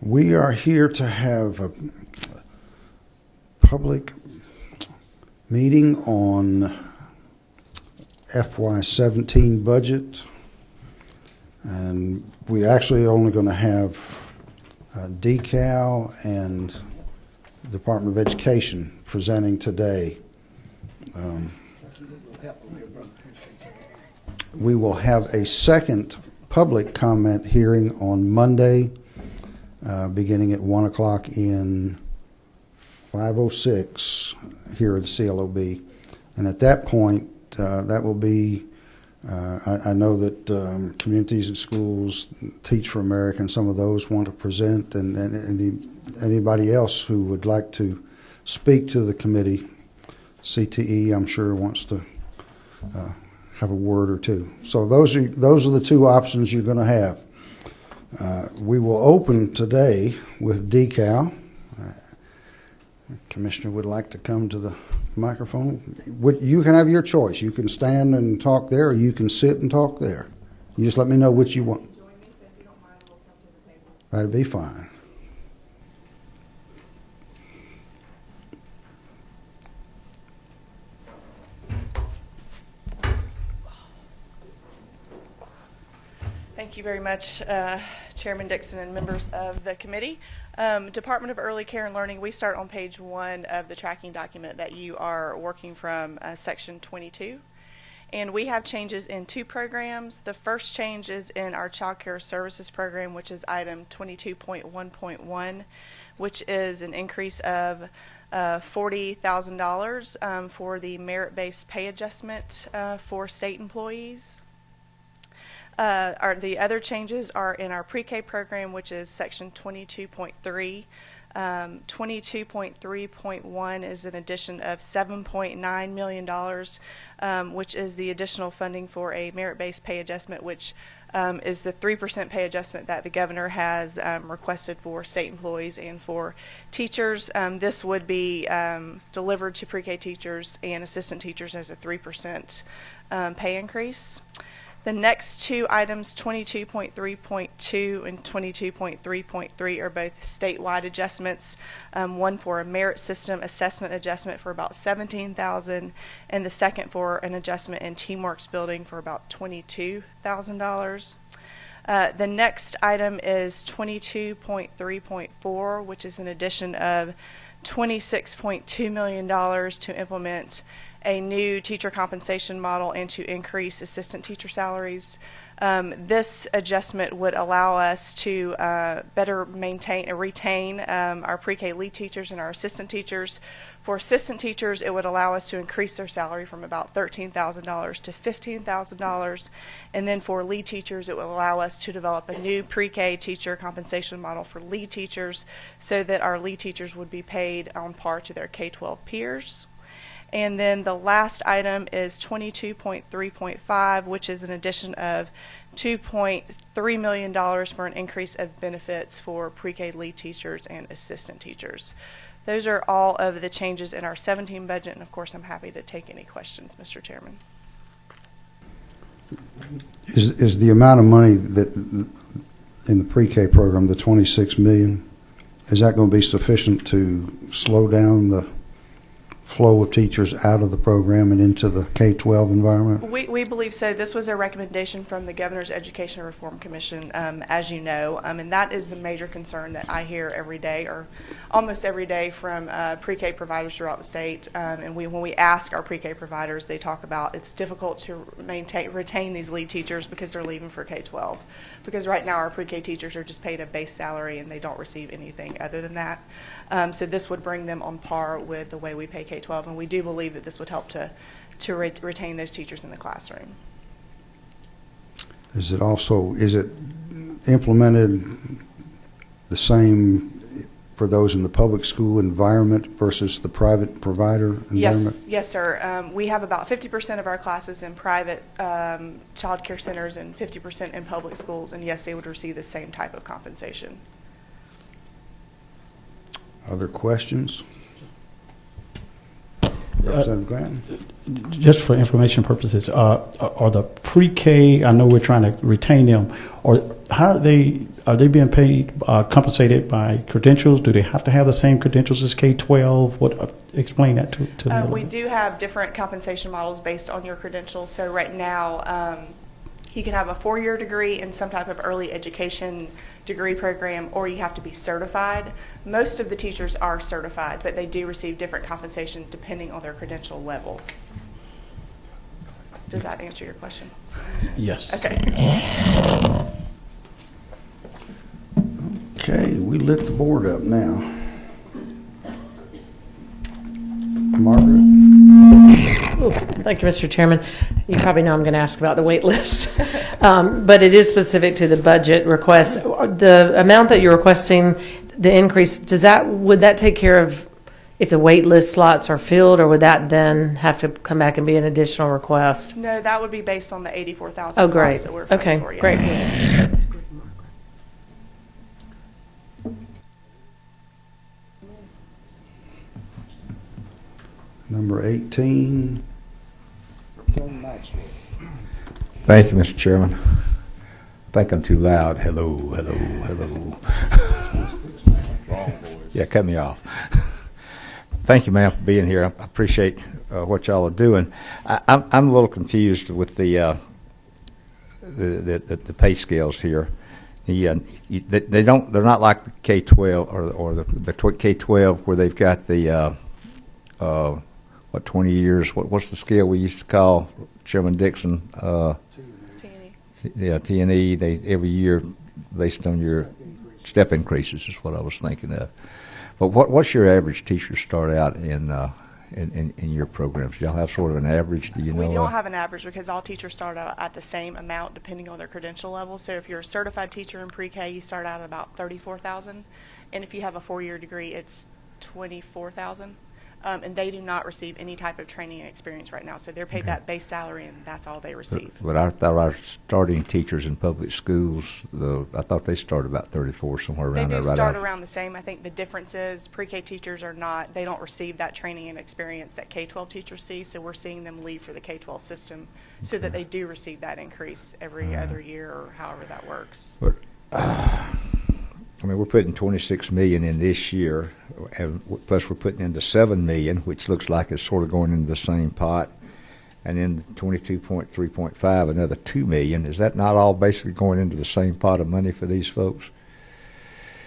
We are here to have a public meeting on FY17 budget, and we actually are only going to have DECAL and Department of Education presenting today. We will have a second public comment hearing on Monday, beginning at 1 o'clock in 506 here at the CLOB. And at that point, that will be, I know that Communities and Schools, Teach for America, and some of those want to present, and anybody else who would like to speak to the committee. CTE, I'm sure, wants to have a word or two. So those are the two options you're going to have. We will open today with DECAL. Commissioner would like to come to the microphone. You can have your choice. You can stand and talk there, or you can sit and talk there. You just let me know which you want. That'd be fine. Thank you very much, Chairman Dixon and members of the committee. Department of Early Care and Learning, we start on page 1 of the tracking document that you are working from, section 22. And we have changes in 2 programs. The first change is in our Child Care Services program, which is item 22.1.1, which is an increase of $40,000 for the merit-based pay adjustment for state employees. The other changes are in our pre-K program, which is section 22.3. 22.3.1 is an addition of $7.9 million, which is the additional funding for a merit-based pay adjustment, which is the 3% pay adjustment that the governor has requested for state employees and for teachers. This would be delivered to pre-K teachers and assistant teachers as a 3% pay increase. The next 2 items, 22.3.2 and 22.3.3, are both statewide adjustments. One for a merit system assessment adjustment for about $17,000, and the second for an adjustment in Teamworks building for about $22,000. The next item is 22.3.4, which is an addition of $26.2 million to implement a new teacher compensation model and to increase assistant teacher salaries. This adjustment would allow us to better maintain and retain our pre-K lead teachers and our assistant teachers. For assistant teachers, it would allow us to increase their salary from about $13,000 to $15,000. And then for lead teachers, it will allow us to develop a new pre-K teacher compensation model for lead teachers so that our lead teachers would be paid on par to their K-12 peers. And then the last item is 22.3.5, which is an addition of $2.3 million for an increase of benefits for pre-K lead teachers and assistant teachers. Those are all of the changes in our 17 budget, and of course I'm happy to take any questions, Mr. Chairman. Is the amount of money that in the pre-K program, the $26 million, is that going to be sufficient to slow down the flow of teachers out of the program and into the K-12 environment? We believe so. This was a recommendation from the Governor's Education Reform Commission, as you know, and that is the major concern that I hear every day, or almost every day, from pre-K providers throughout the state. And when we ask our pre-K providers, they talk about it's difficult to retain these lead teachers because they're leaving for K-12. Because right now our pre-K teachers are just paid a base salary and they don't receive anything other than that. So this would bring them on par with the way we pay K-12, and we do believe that this would help to retain those teachers in the classroom. Is it implemented the same for those in the public school environment versus the private provider environment? Yes, sir. We have about 50% of our classes in private child care centers and 50% in public schools, and yes, they would receive the same type of compensation. Other questions? Representative Grant? Just for information purposes, are the pre-K, I know we're trying to retain them, or how are they are they being paid, compensated by credentials? Do they have to have the same credentials as K-12? Explain that to me a little We bit. do have different compensation models based on your credentials. So right now, you can have a 4-year degree in some type of early education degree program, or you have to be certified. Most of the teachers are certified, but they do receive different compensation depending on their credential level. Does that answer your question? Yes. Okay. Okay, we lit the board up now. Margaret? Thank you, Mr. Chairman. You probably know I'm going to ask about the wait list, but it is specific to the budget request. The amount that you're requesting, the increase, would that take care of if the wait list slots are filled, or would that then have to come back and be an additional request? No, that would be based on the 84,000 Oh, slots great. that we're funding Okay, for. Yes. great. Number 18. Thank you, Mr. Chairman. I think I'm too loud. Hello, hello, hello. Yeah, cut me off. Thank you, ma'am, for being here. I appreciate what y'all are doing. I'm a little confused with the pay scales here. They're not like the K-12 or the K-12 where they've got the 20 years. What's the scale we used to call, Chairman Dixon? T&E. Yeah, T&E. They every year based on your step increases is what I was thinking of. But what's your average teacher start out in your programs? Do y'all have sort of an average? Do you know? We don't have an average because all teachers start out at the same amount depending on their credential level. So if you're a certified teacher in pre-K, you start out at about $34,000, and if you have a 4-year degree, it's $24,000. And they do not receive any type of training and experience right now. So they're paid that base salary, and that's all they receive. But I thought our starting teachers in public schools, I thought they start about 34, somewhere around They there. do Right start out. around the same. I think the difference is pre-K teachers they don't receive that training and experience that K-12 teachers see. So we're seeing them leave for the K-12 system so that they do receive that increase every other year or however that works. But, I mean, we're putting $26 million in this year, and plus we're putting in the $7 million, which looks like it's sort of going into the same pot, and then 22.3.5, another $2 million. Is that not all basically going into the same pot of money for these folks?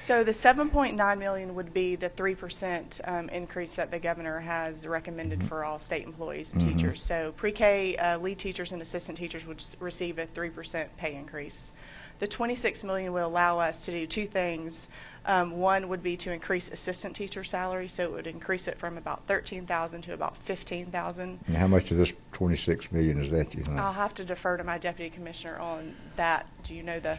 So the $7.9 million would be the 3% increase that the governor has recommended for all state employees and teachers. So pre-K lead teachers and assistant teachers would receive a 3% pay increase. The $26 million will allow us to do two things. One would be to increase assistant teacher salary, so it would increase it from about $13,000 to about $15,000. And how much of this $26 million is that, you think? I'll have to defer to my deputy commissioner on that. Do you know the?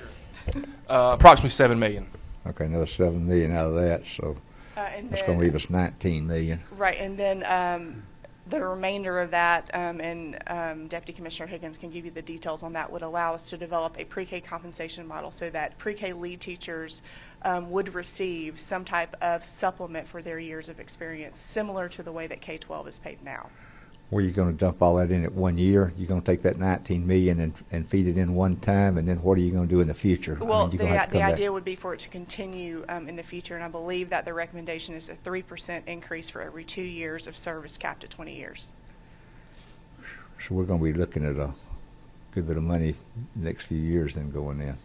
Approximately $7 million. Okay, another $7 million out of that, so And that's then, going to leave us $19 million. right, and then the remainder of that, and Deputy Commissioner Higgins can give you the details on that, would allow us to develop a pre-K compensation model so that pre-K lead teachers would receive some type of supplement for their years of experience, similar to the way that K-12 is paid now. Were you going to dump all that in at 1 year? You're going to take that $19 million and feed it in one time, and then what are you going to do in the future? Well, you're gonna have to come the back. idea would be for it to continue in the future, and I believe that the recommendation is a 3% increase for every 2 years of service, capped at 20 years. So we're going to be looking at a good bit of money the next few years then going in.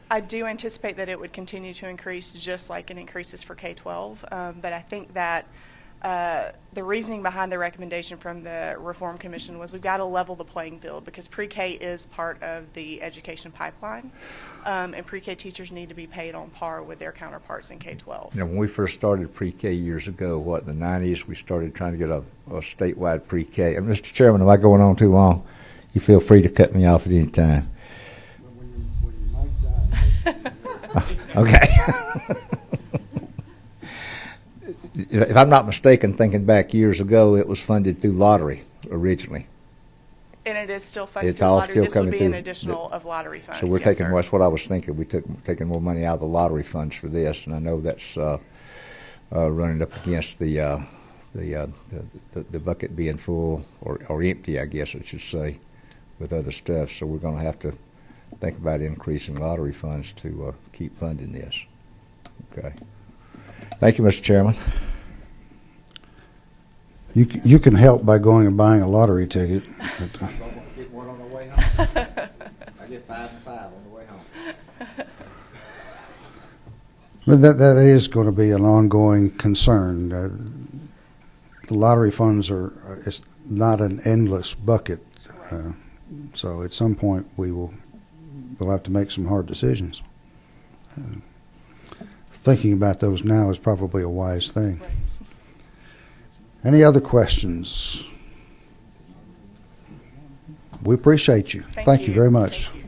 I do anticipate that it would continue to increase just like it increases for K-12, but I think that the reasoning behind the recommendation from the Reform Commission was we've got to level the playing field because pre-K is part of the education pipeline, and pre-K teachers need to be paid on par with their counterparts in K-12. You know, when we first started pre-K years ago, in the 90s, we started trying to get a statewide pre-K. And Mr. Chairman, am I going on too long? You feel free to cut me off at any time. Okay. If I'm not mistaken, thinking back years ago, it was funded through lottery originally. And it is still funded It's through all lottery. still This would coming be through an additional of lottery funds. So we're yes, taking, sir. that's what I was thinking. We taking more money out of the lottery funds for this, and I know that's running up against the bucket being full or empty, I guess I should say, with other stuff. So we're going to have to think about increasing lottery funds to keep funding this. Okay. Thank you, Mr. Chairman. You can help by going and buying a lottery ticket. Get one on the way home. I get 5 and 5 on the way home. But that is going to be an ongoing concern. The lottery funds it's not an endless bucket. So at some point we'll have to make some hard decisions. Thinking about those now is probably a wise thing. Right. Any other questions? We appreciate you. Thank you very much. Thank you.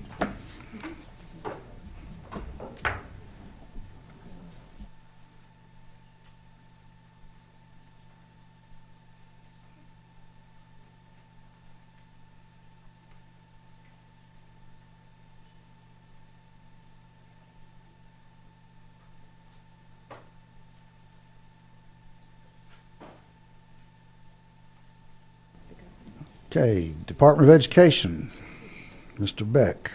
Okay, Department of Education, Mr. Beck.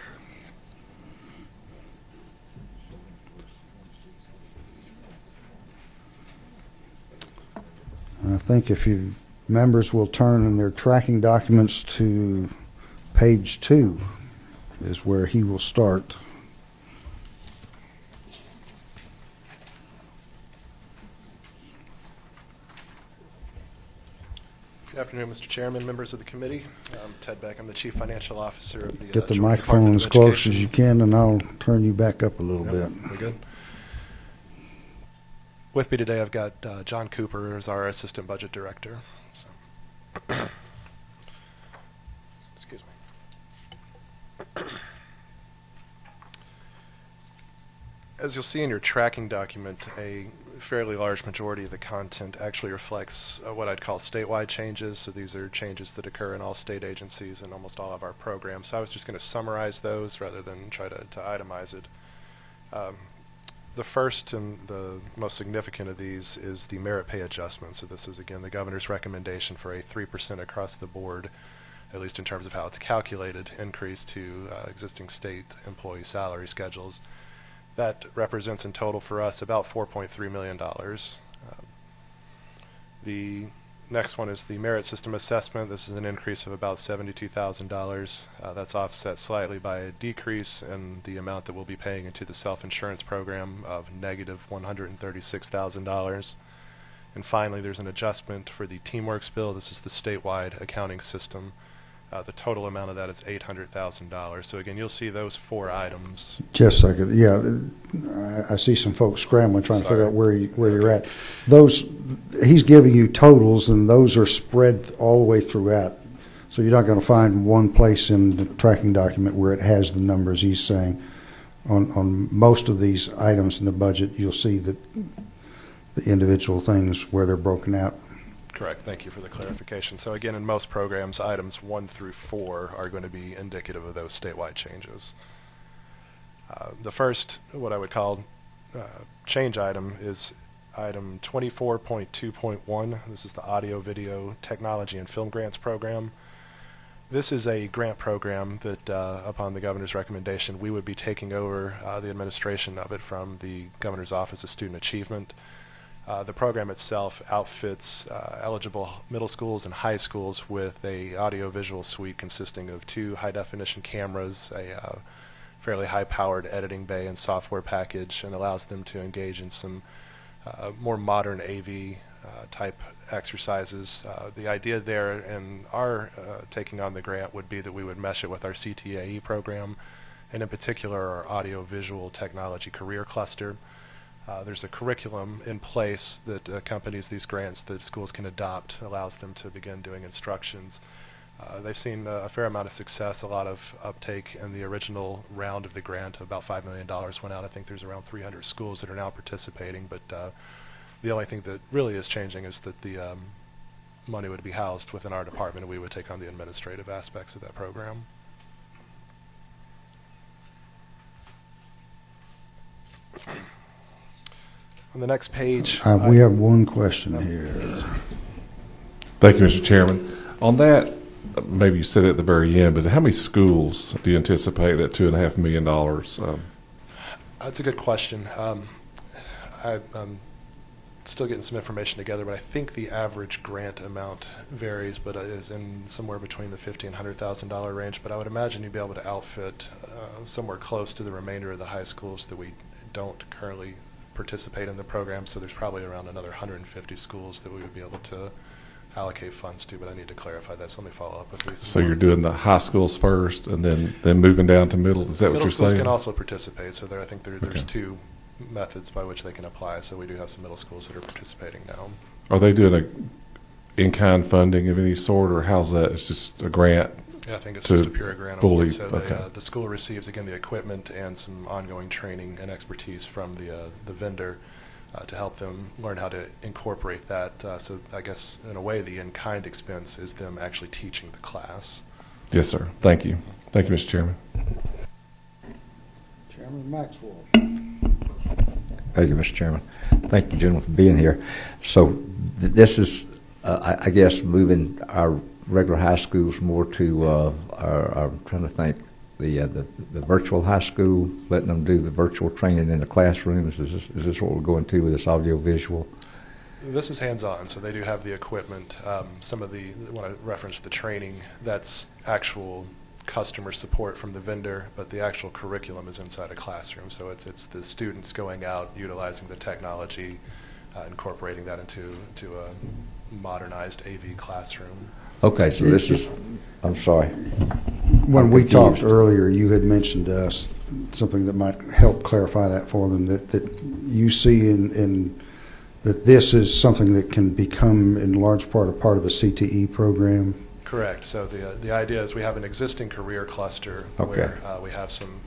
And I think if you members will turn in their tracking documents to page 2 is where he will start. Good afternoon, Mr. Chairman, members of the committee. I'm Ted Beck. I'm the Chief Financial Officer of the Get the Georgia microphone Department as of close Education. as you can, and I'll turn you back up a little Yep, bit. we're good. With me today, I've got John Cooper as our Assistant Budget Director. So. Excuse me. As you'll see in your tracking document, a fairly large majority of the content actually reflects what I'd call statewide changes. So these are changes that occur in all state agencies and almost all of our programs. So I was just going to summarize those rather than try to itemize it. The first and the most significant of these is the merit pay adjustment. So this is, again, the governor's recommendation for a 3% across the board, at least in terms of how it's calculated, increase to existing state employee salary schedules. That represents in total for us about $4.3 million. The next one is the merit system assessment. This is an increase of about $72,000. That's offset slightly by a decrease in the amount that we'll be paying into the self-insurance program of negative $136,000. And finally, there's an adjustment for the TeamWorks bill. This is the statewide accounting system. The total amount of that is $800,000. So again, you'll see those 4 items. Just a second. Yeah, I see some folks scrambling trying to figure out where you're at. He's giving you totals, and those are spread all the way throughout. So you're not going to find one place in the tracking document where it has the numbers he's saying. On most of these items in the budget, you'll see that the individual things where they're broken out. Correct. Thank you for the clarification. So again, in most programs, items 1 through 4 are going to be indicative of those statewide changes. The first, what I would call change item, is item 24.2.1. This is the Audio, Video, Technology, and Film Grants program. This is a grant program that, upon the governor's recommendation, we would be taking over the administration of it from the governor's Office of Student Achievement. The program itself outfits eligible middle schools and high schools with a audio-visual suite consisting of 2 high-definition cameras, a fairly high-powered editing bay and software package, and allows them to engage in some more modern AV type exercises. The idea there in our taking on the grant would be that we would mesh it with our CTAE program, and in particular our audio-visual technology career cluster. There's a curriculum in place that accompanies these grants that schools can adopt, allows them to begin doing instructions. They've seen a fair amount of success, a lot of uptake in the original round of the grant. About $5 million went out. I think there's around 300 schools that are now participating, but the only thing that really is changing is that the money would be housed within our department, and we would take on the administrative aspects of that program. On the next page, We have one question here. Thank you, Mr. Chairman. On that maybe you said it at the very end, but how many schools do you anticipate that $2.5 million? That's a good question. I'm still getting some information together, but I think the average grant amount varies, but is in somewhere between the $50,000 and $100,000 range. But I would imagine you'd be able to outfit somewhere close to the remainder of the high schools that we don't currently participate in the program. So there's probably around another 150 schools that we would be able to allocate funds to, but I need to clarify that, so let me follow up with Lisa. So you're doing the high schools first and then moving down to middle? Is that what you're saying? Middle schools can also participate, so I think there's two methods by which they can apply, so we do have some middle schools that are participating now. Are they doing a in-kind funding of any sort, or how's that? It's just a grant? Yeah, I think it's just a pure grant. Fully, so okay. The school receives, again, the equipment and some ongoing training and expertise from the vendor to help them learn how to incorporate that. So I guess, in a way, the in-kind expense is them actually teaching the class. Yes, sir. Thank you. Thank you, Mr. Chairman. Chairman Maxwell. Thank you, Mr. Chairman. Thank you, gentlemen, for being here. So this is, I guess, moving our regular high schools more to I'm trying to think, the virtual high school, letting them do the virtual training in the classrooms. Is this what we're going to with this audio visual? This is hands-on, so they do have the equipment. Some of when I referenced the training, that's actual customer support from the vendor, but the actual curriculum is inside a classroom. So it's the students going out, utilizing the technology, incorporating that into a modernized AV classroom. Okay, so this is, I'm sorry. When we talked earlier, you had mentioned to us something that might help clarify that for them, that you see in that this is something that can become in large part a part of the CTE program. Correct. So the idea is we have an existing career cluster where we have some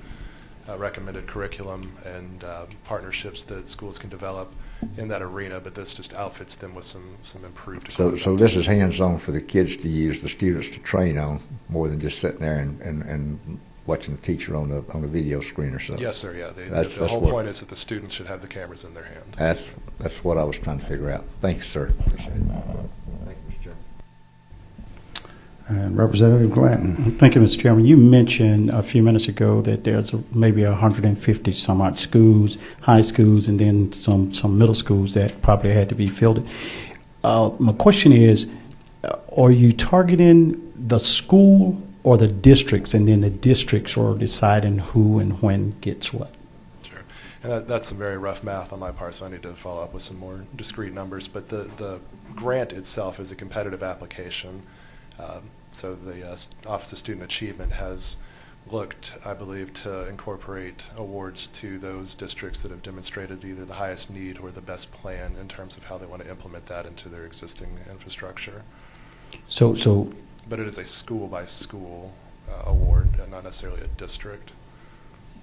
recommended curriculum and partnerships that schools can develop in that arena, but this just outfits them with some improved equipment. So this is hands-on for the kids to use, the students to train on, more than just sitting there and watching the teacher on the video screen or something. Yes, sir. Yeah. The whole point is that the students should have the cameras in their hand. That's what I was trying to figure out. Thank you, sir. Appreciate it. Thank you, Mr. Chairman. And Representative Glanton. Thank you, Mr. Chairman. You mentioned a few minutes ago that there's maybe 150 some odd schools, high schools, and then some middle schools that probably had to be filled. My question is, are you targeting the school or the districts, and then the districts are deciding who and when gets what? Sure. And that's some very rough math on my part, so I need to follow up with some more discrete numbers. But the grant itself is a competitive application. So the Office of Student Achievement has looked, I believe, to incorporate awards to those districts that have demonstrated either the highest need or the best plan in terms of how they want to implement that into their existing infrastructure. But it is a school-by-school award, and not necessarily a district.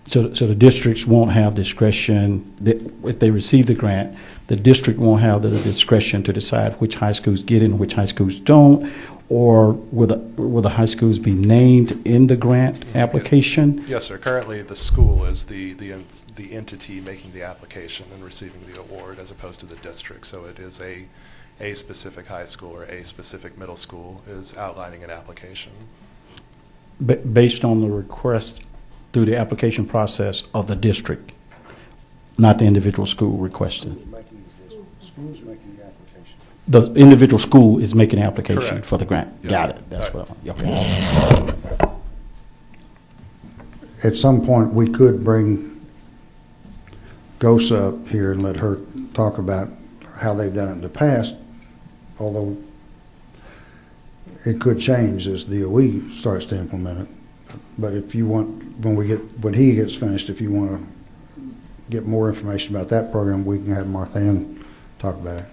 So the districts won't have discretion if they receive the grant. The district won't have the discretion to decide which high schools get in and which high schools don't, or will the high schools be named in the grant application? Yes, sir. Currently, the school is the entity making the application and receiving the award, as opposed to the district. So it is a specific high school or a specific middle school is outlining an application. Based on the request through the application process of the district, not the individual school requesting. School's making the application. The individual school is making the application Correct. for the grant. Yes, Got sir. it. That's right. what. Okay. At some point, we could bring GOSA up here and let her talk about how they've done it in the past, although it could change as DOE starts to implement it. But if you want, when he gets finished, if you want to get more information about that program, we can have Martha Ann talk about it.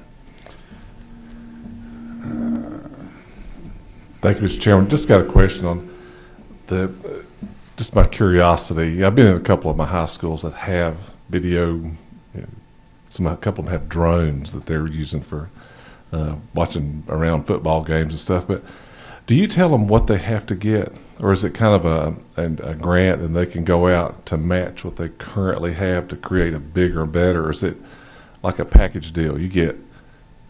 Thank you, Mr. Chairman. Just got a question on just my curiosity. I've been in a couple of my high schools that have video. A couple of them have drones that they're using for watching around football games and stuff. But do you tell them what they have to get, or is it kind of a grant and they can go out to match what they currently have to create a bigger and better? Or is it like a package deal? You get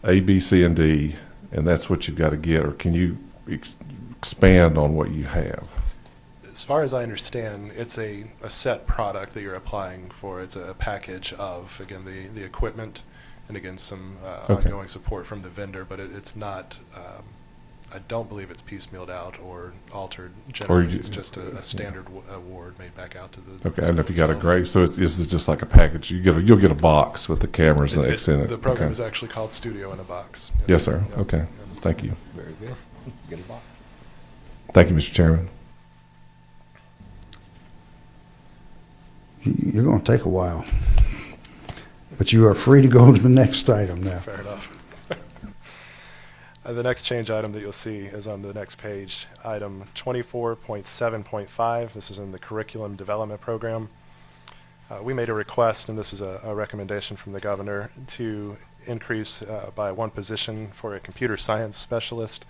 A, B, C, and D, and that's what you've got to get, or can you expand on what you have? As far as I understand, it's a set product that you're applying for. It's a package of, again, the equipment and, again, some Okay. ongoing support from the vendor, but it's not, I don't believe it's piecemealed out or altered. Generally, it's just a standard award made back out to the Okay, and if you got a itself. grade, so it's just like a package. You'll get a box with the cameras and X in it. The program Okay. is actually called Studio in a Box. Yes, sir. Yeah. Okay, thank you. Very good. Get a box. Thank you, Mr. Chairman. You're going to take a while. But you are free to go to the next item now. Fair enough. The next change item that you'll see is on the next page, item 24.7.5. This is in the curriculum development program. We made a request, and this is a recommendation from the governor, to increase by one position for a computer science specialist.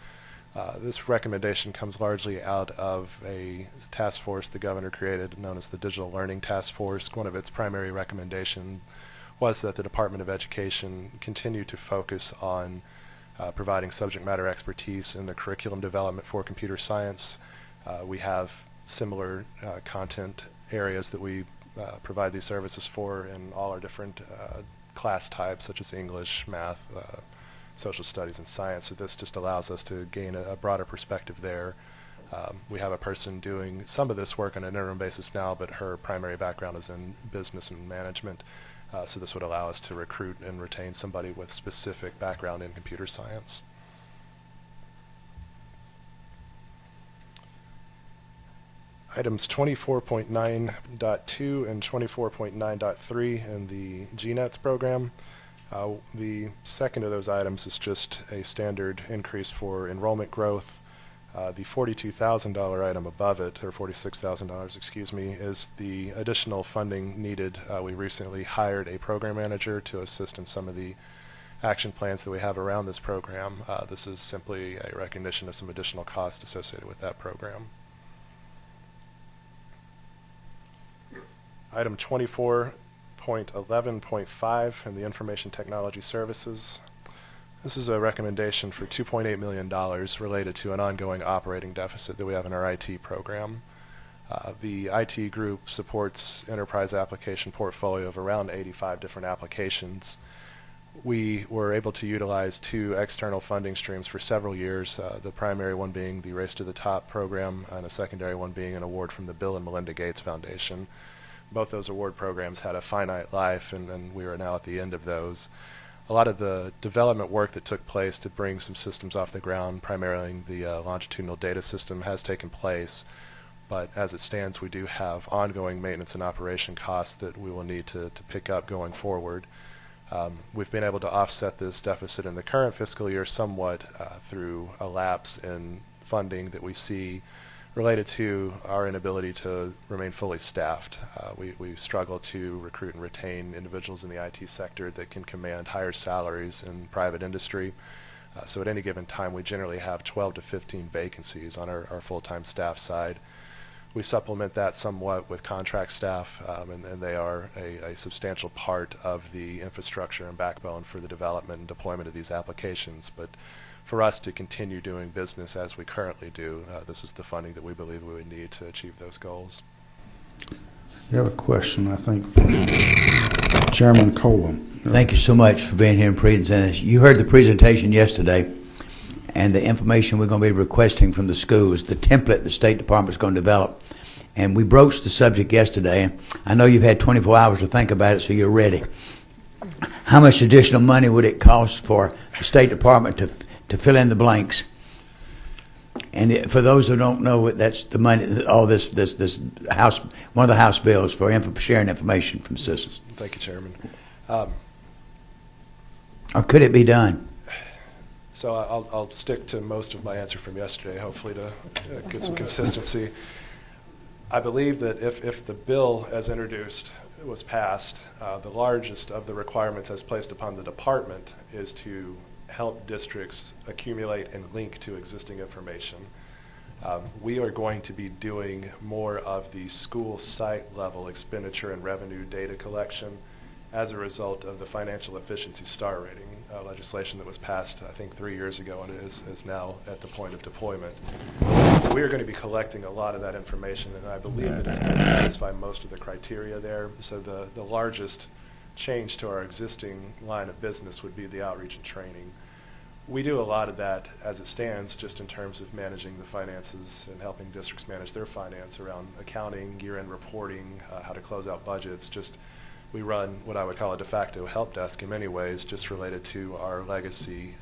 This recommendation comes largely out of a task force the governor created known as the Digital Learning Task Force. One of its primary recommendations was that the Department of Education continue to focus on providing subject matter expertise in the curriculum development for computer science. We have similar content areas that we provide these services for in all our different class types, such as English, math, social studies, and science. So this just allows us to gain a broader perspective there. We have a person doing some of this work on an interim basis now, but her primary background is in business and management. So this would allow us to recruit and retain somebody with specific background in computer science. Items 24.9.2 and 24.9.3 in the GNETS program. The second of those items is just a standard increase for enrollment growth. The $42,000 item above it, or $46,000, excuse me, is the additional funding needed. We recently hired a program manager to assist in some of the action plans that we have around this program. This is simply a recognition of some additional cost associated with that program. Item 24.11.5 in the Information Technology Services. This is a recommendation for $2.8 million related to an ongoing operating deficit that we have in our IT program. The IT group supports enterprise application portfolio of around 85 different applications. We were able to utilize two external funding streams for several years, the primary one being the Race to the Top program and a secondary one being an award from the Bill and Melinda Gates Foundation. Both those award programs had a finite life, and we are now at the end of those. A lot of the development work that took place to bring some systems off the ground, primarily the longitudinal data system, has taken place. But as it stands, we do have ongoing maintenance and operation costs that we will need to pick up going forward. We've been able to offset this deficit in the current fiscal year somewhat through a lapse in funding that we see related to our inability to remain fully staffed. We struggle to recruit and retain individuals in the IT sector that can command higher salaries in private industry. So at any given time, we generally have 12 to 15 vacancies on our full-time staff side. We supplement that somewhat with contract staff, and they are a substantial part of the infrastructure and backbone for the development and deployment of these applications. But for us to continue doing business as we currently do, this is the funding that we believe we would need to achieve those goals. You have a question, I think, from Chairman Coleman. Thank you so much for being here and presenting this. You heard the presentation yesterday, and the information we're going to be requesting from the schools, the template the State Department is going to develop. And we broached the subject yesterday. I know you've had 24 hours to think about it, so you're ready. How much additional money would it cost for the State Department to fill in the blanks? And for those who don't know, that's the money, all this House, one of the House bills for sharing information from systems. Thank you, Chairman. Or could it be done? So I'll stick to most of my answer from yesterday, hopefully to get some consistency. I believe that if the bill as introduced was passed, the largest of the requirements as placed upon the department is to help districts accumulate and link to existing information. We are going to be doing more of the school site level expenditure and revenue data collection as a result of the financial efficiency star rating legislation that was passed, I think, 3 years ago, and is now at the point of deployment. So we are going to be collecting a lot of that information, and I believe that it's going to satisfy most of the criteria there. So the largest change to our existing line of business would be the outreach and training. We do a lot of that as it stands, just in terms of managing the finances and helping districts manage their finance around accounting, year-end reporting, how to close out budgets. Just we run what I would call a de facto help desk in many ways, just related to our legacy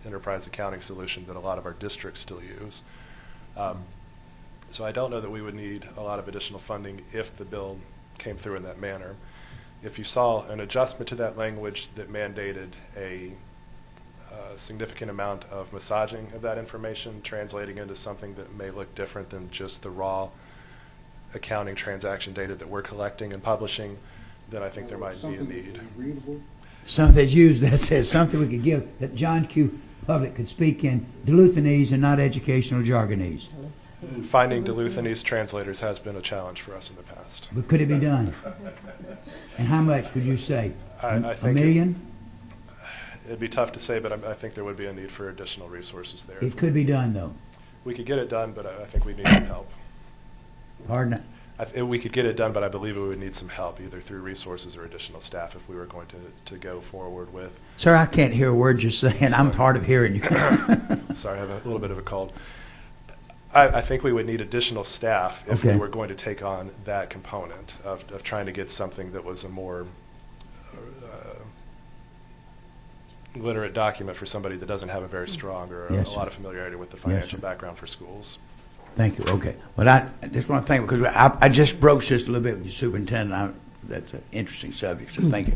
enterprise accounting solution that a lot of our districts still use. So I don't know that we would need a lot of additional funding if the bill came through in that manner. If you saw an adjustment to that language that mandated a significant amount of massaging of that information, translating into something that may look different than just the raw accounting transaction data that we're collecting and publishing, then I think there might be a need. Something that's used that says something we could give that John Q. Public could speak in Duluthanese and not educational jargonese. Finding Duluthanese translators has been a challenge for us in the past. But could it be done? And how much would you say? I A think million? It'd be tough to say, but I think there would be a need for additional resources there. It could be done, though. We could get it done, but I think we need some help. Pardon? We could get it done, but I believe we would need some help, either through resources or additional staff, if we were going to go forward with. Sir, I can't hear a word you're saying. I'm hard of hearing you. Sorry, I have a little bit of a cold. I think we would need additional staff if we were going to take on that component of trying to get something that was a more literate document for somebody that doesn't have a very strong or a lot of familiarity with the financial background for schools. Thank you. Okay. Well, I just want to thank you because I just broached this a little bit with the superintendent. That's an interesting subject, so thank you.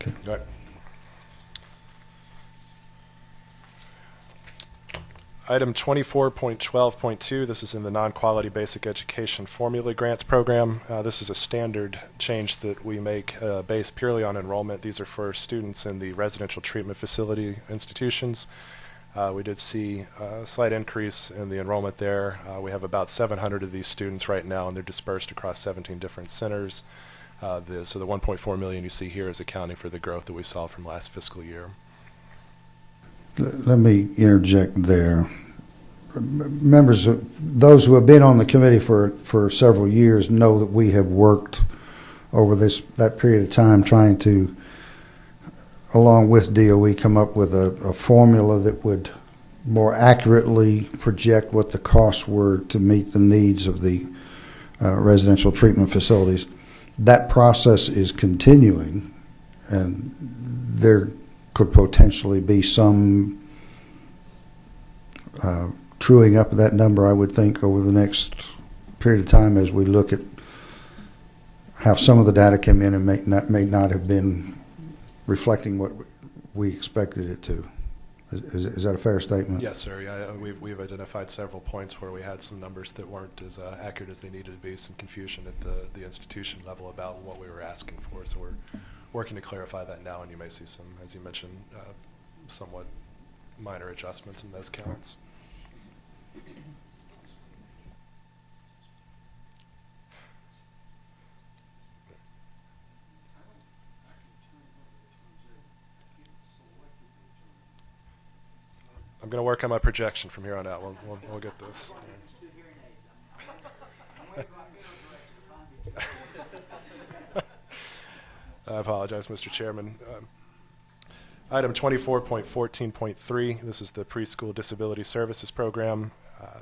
Okay. All right. Item 24.12.2, this is in the non-quality basic education formula grants program. This is a standard change that we make based purely on enrollment. These are for students in the residential treatment facility institutions. We did see a slight increase in the enrollment there. We have about 700 of these students right now, and they're dispersed across 17 different centers. So the 1.4 million you see here is accounting for the growth that we saw from last fiscal year. Let me interject there. Members, those who have been on the committee for several years know that we have worked over that period of time trying to, along with DOE, come up with a formula that would more accurately project what the costs were to meet the needs of the residential treatment facilities. That process is continuing, and there could potentially be some truing up of that number, I would think, over the next period of time as we look at how some of the data came in and may not have been reflecting what we expected it to. Is that a fair statement? Yes, sir. Yeah, we've identified several points where we had some numbers that weren't as accurate as they needed to be, some confusion at the institution level about what we were asking for. So we're working to clarify that now, and you may see some, as you mentioned, somewhat minor adjustments in those counts. I'm going to work on my projection from here on out. We'll get this. I apologize, Mr. Chairman. Item 24.14.3, this is the Preschool Disability Services Program.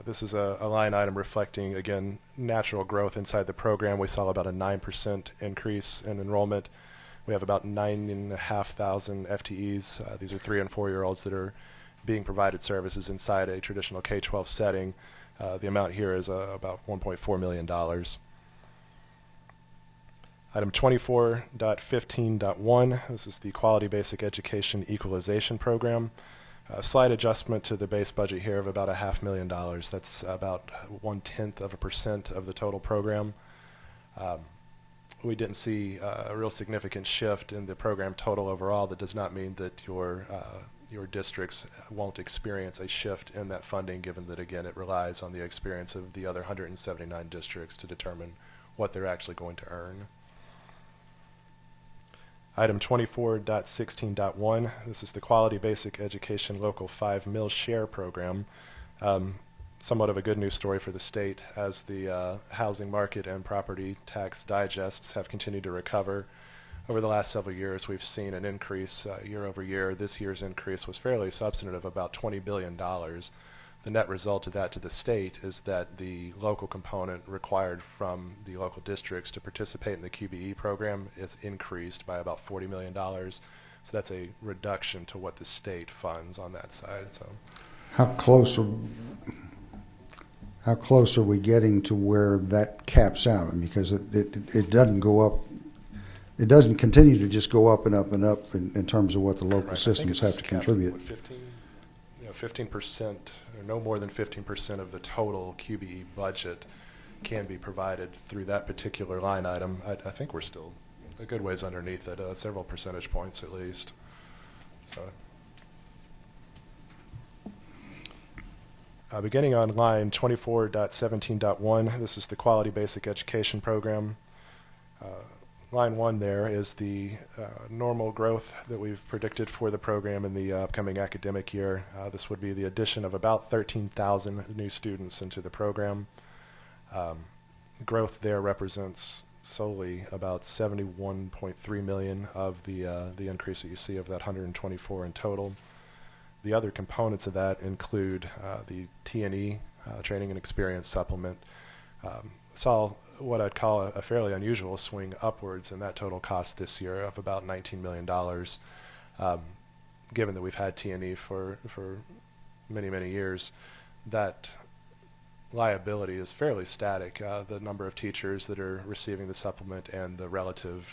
This is a line item reflecting, again, natural growth inside the program. We saw about a 9% increase in enrollment. We have about 9,500 FTEs. These are 3- and 4-year-olds that are being provided services inside a traditional K-12 setting. The amount here is about $1.4 million. Item 24.15.1, this is the Quality Basic Education Equalization Program. A slight adjustment to the base budget here of about $500,000. That's about 0.1% of the total program. We didn't see a real significant shift in the program total overall. That does not mean that your districts won't experience a shift in that funding, given that, again, it relies on the experience of the other 179 districts to determine what they're actually going to earn. Item 24.16.1, this is the Quality Basic Education Local 5 Mill Share Program. Somewhat of a good news story for the state as the housing market and property tax digests have continued to recover. Over the last several years, we've seen an increase year over year. This year's increase was fairly substantive, about $20 billion. The net result of that to the state is that the local component required from the local districts to participate in the QBE program is increased by about $40 million. So that's a reduction to what the state funds on that side. So, How close are we getting to where that caps out? Because it doesn't go up. It doesn't continue to just go up and up and up in terms of what the local systems have to contribute. 15%, or no more than 15% of the total QBE budget can be provided through that particular line item. I think we're still a good ways underneath it, several percentage points at least. So, beginning on line 24.17.1, this is the Quality Basic Education Program. Line 1 there is the normal growth that we've predicted for the program in the upcoming academic year. This would be the addition of about 13,000 new students into the program. Growth there represents solely about 71.3 million of the increase that you see of that 124 in total. The other components of that include the T&E, Training and Experience Supplement. Saw what I'd call a fairly unusual swing upwards in that total cost this year of about $19 million, given that we've had T&E for many, many years. That liability is fairly static. The number of teachers that are receiving the supplement and the relative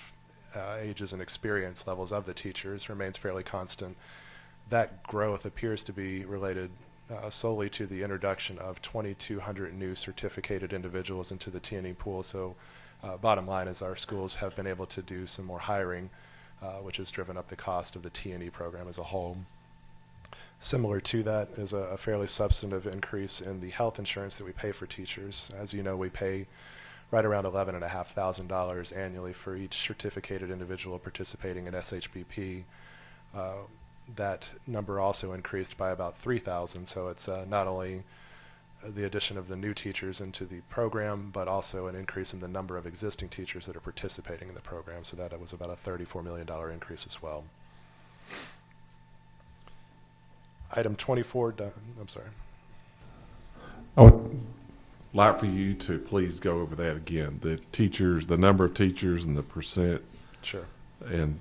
ages and experience levels of the teachers remains fairly constant. That growth appears to be related solely to the introduction of 2,200 new certificated individuals into the T&E pool. So bottom line is our schools have been able to do some more hiring, which has driven up the cost of the T&E program as a whole. Similar to that is a fairly substantive increase in the health insurance that we pay for teachers. As you know, we pay right around $11,500 annually for each certificated individual participating in SHBP. That number also increased by about 3,000, so it's not only the addition of the new teachers into the program, but also an increase in the number of existing teachers that are participating in the program, so that was about a $34 million increase as well. Item 24, I'm sorry. I would like for you to please go over that again. The teachers, the number of teachers and the percent. Sure. And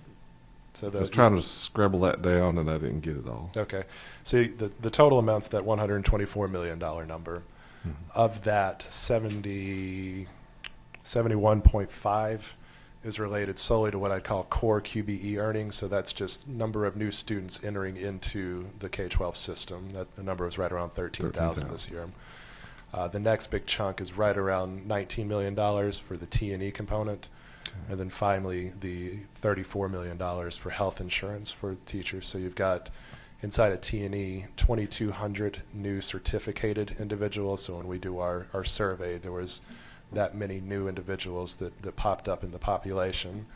so I was trying to scribble that down, and I didn't get it all. Okay. So the total amount's that $124 million number. Mm-hmm. Of that, 71.5 is related solely to what I'd call core QBE earnings. So that's just number of new students entering into the K-12 system. That the number is right around 13,000 this year. The next big chunk is right around $19 million for the T&E component. And then finally, the $34 million for health insurance for teachers. So you've got, inside of T&E, 2,200 new certificated individuals. So when we do our survey, there was that many new individuals that popped up in the population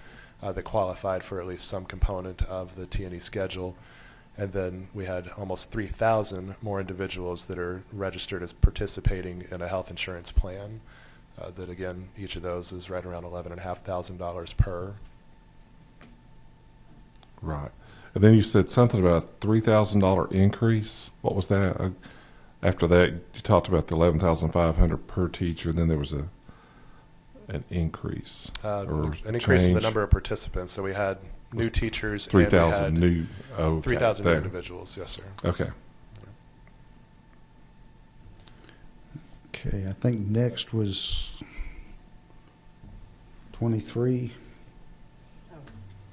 that qualified for at least some component of the T&E schedule. And then we had almost 3,000 more individuals that are registered as participating in a health insurance plan. That again, each of those is right around $11,500 per. Right. And then you said something about a $3,000 increase. What was that? After that, you talked about the $11,500 per teacher. Then there was an increase. An increase in the number of participants. So we had new teachers. 3,000 new. Okay. 3,000 new individuals. Yes, sir. Okay. Okay, I think next was 23.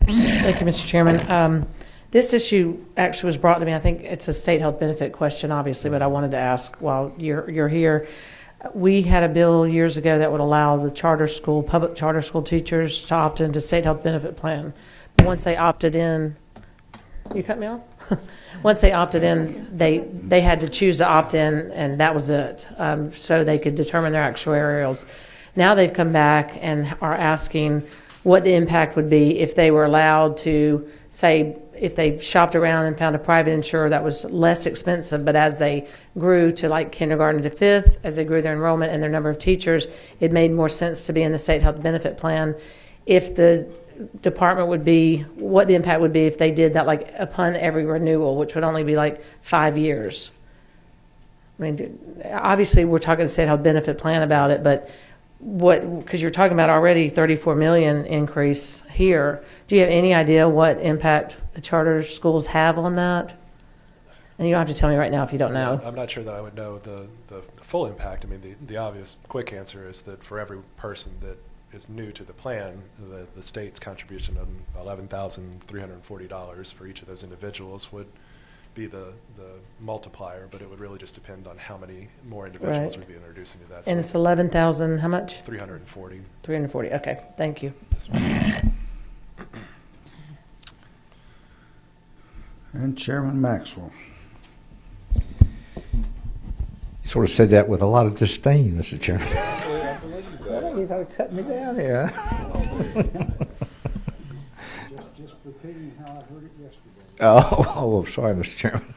Thank you, Mr. Chairman. This issue actually was brought to me. I think it's a state health benefit question, obviously, but I wanted to ask while you're here. We had a bill years ago that would allow the public charter school teachers to opt into state health benefit plan. But once they opted in, you cut me off? Once they opted in, they had to choose to opt in, and that was it. So they could determine their actuarials. Now they've come back and are asking, what the impact would be if they were allowed to, say, if they shopped around and found a private insurer that was less expensive, but as they grew to like kindergarten to fifth, as they grew their enrollment and their number of teachers, it made more sense to be in the state health benefit plan. If the department would be, what the impact would be if they did that like upon every renewal, which would only be like 5 years. I mean, obviously we're talking state health benefit plan about it, but what, because you're talking about already 34 million increase here. Do you have any idea what impact the charter schools have on that? And you don't have to tell me right now if you don't know. I'm not sure that I would know the full impact. I mean, the obvious quick answer is that for every person that is new to the plan, the state's contribution of $11,340 for each of those individuals would be the multiplier, but it would really just depend on how many more individuals Right. would be introduced into that. And it's 11,000, how much? 340. 340, okay, thank you. And Chairman Maxwell. You sort of said that with a lot of disdain, Mr. Chairman. You thought of cutting me down here. Just repeating how I heard it yesterday. Oh, sorry, Mr. Chairman.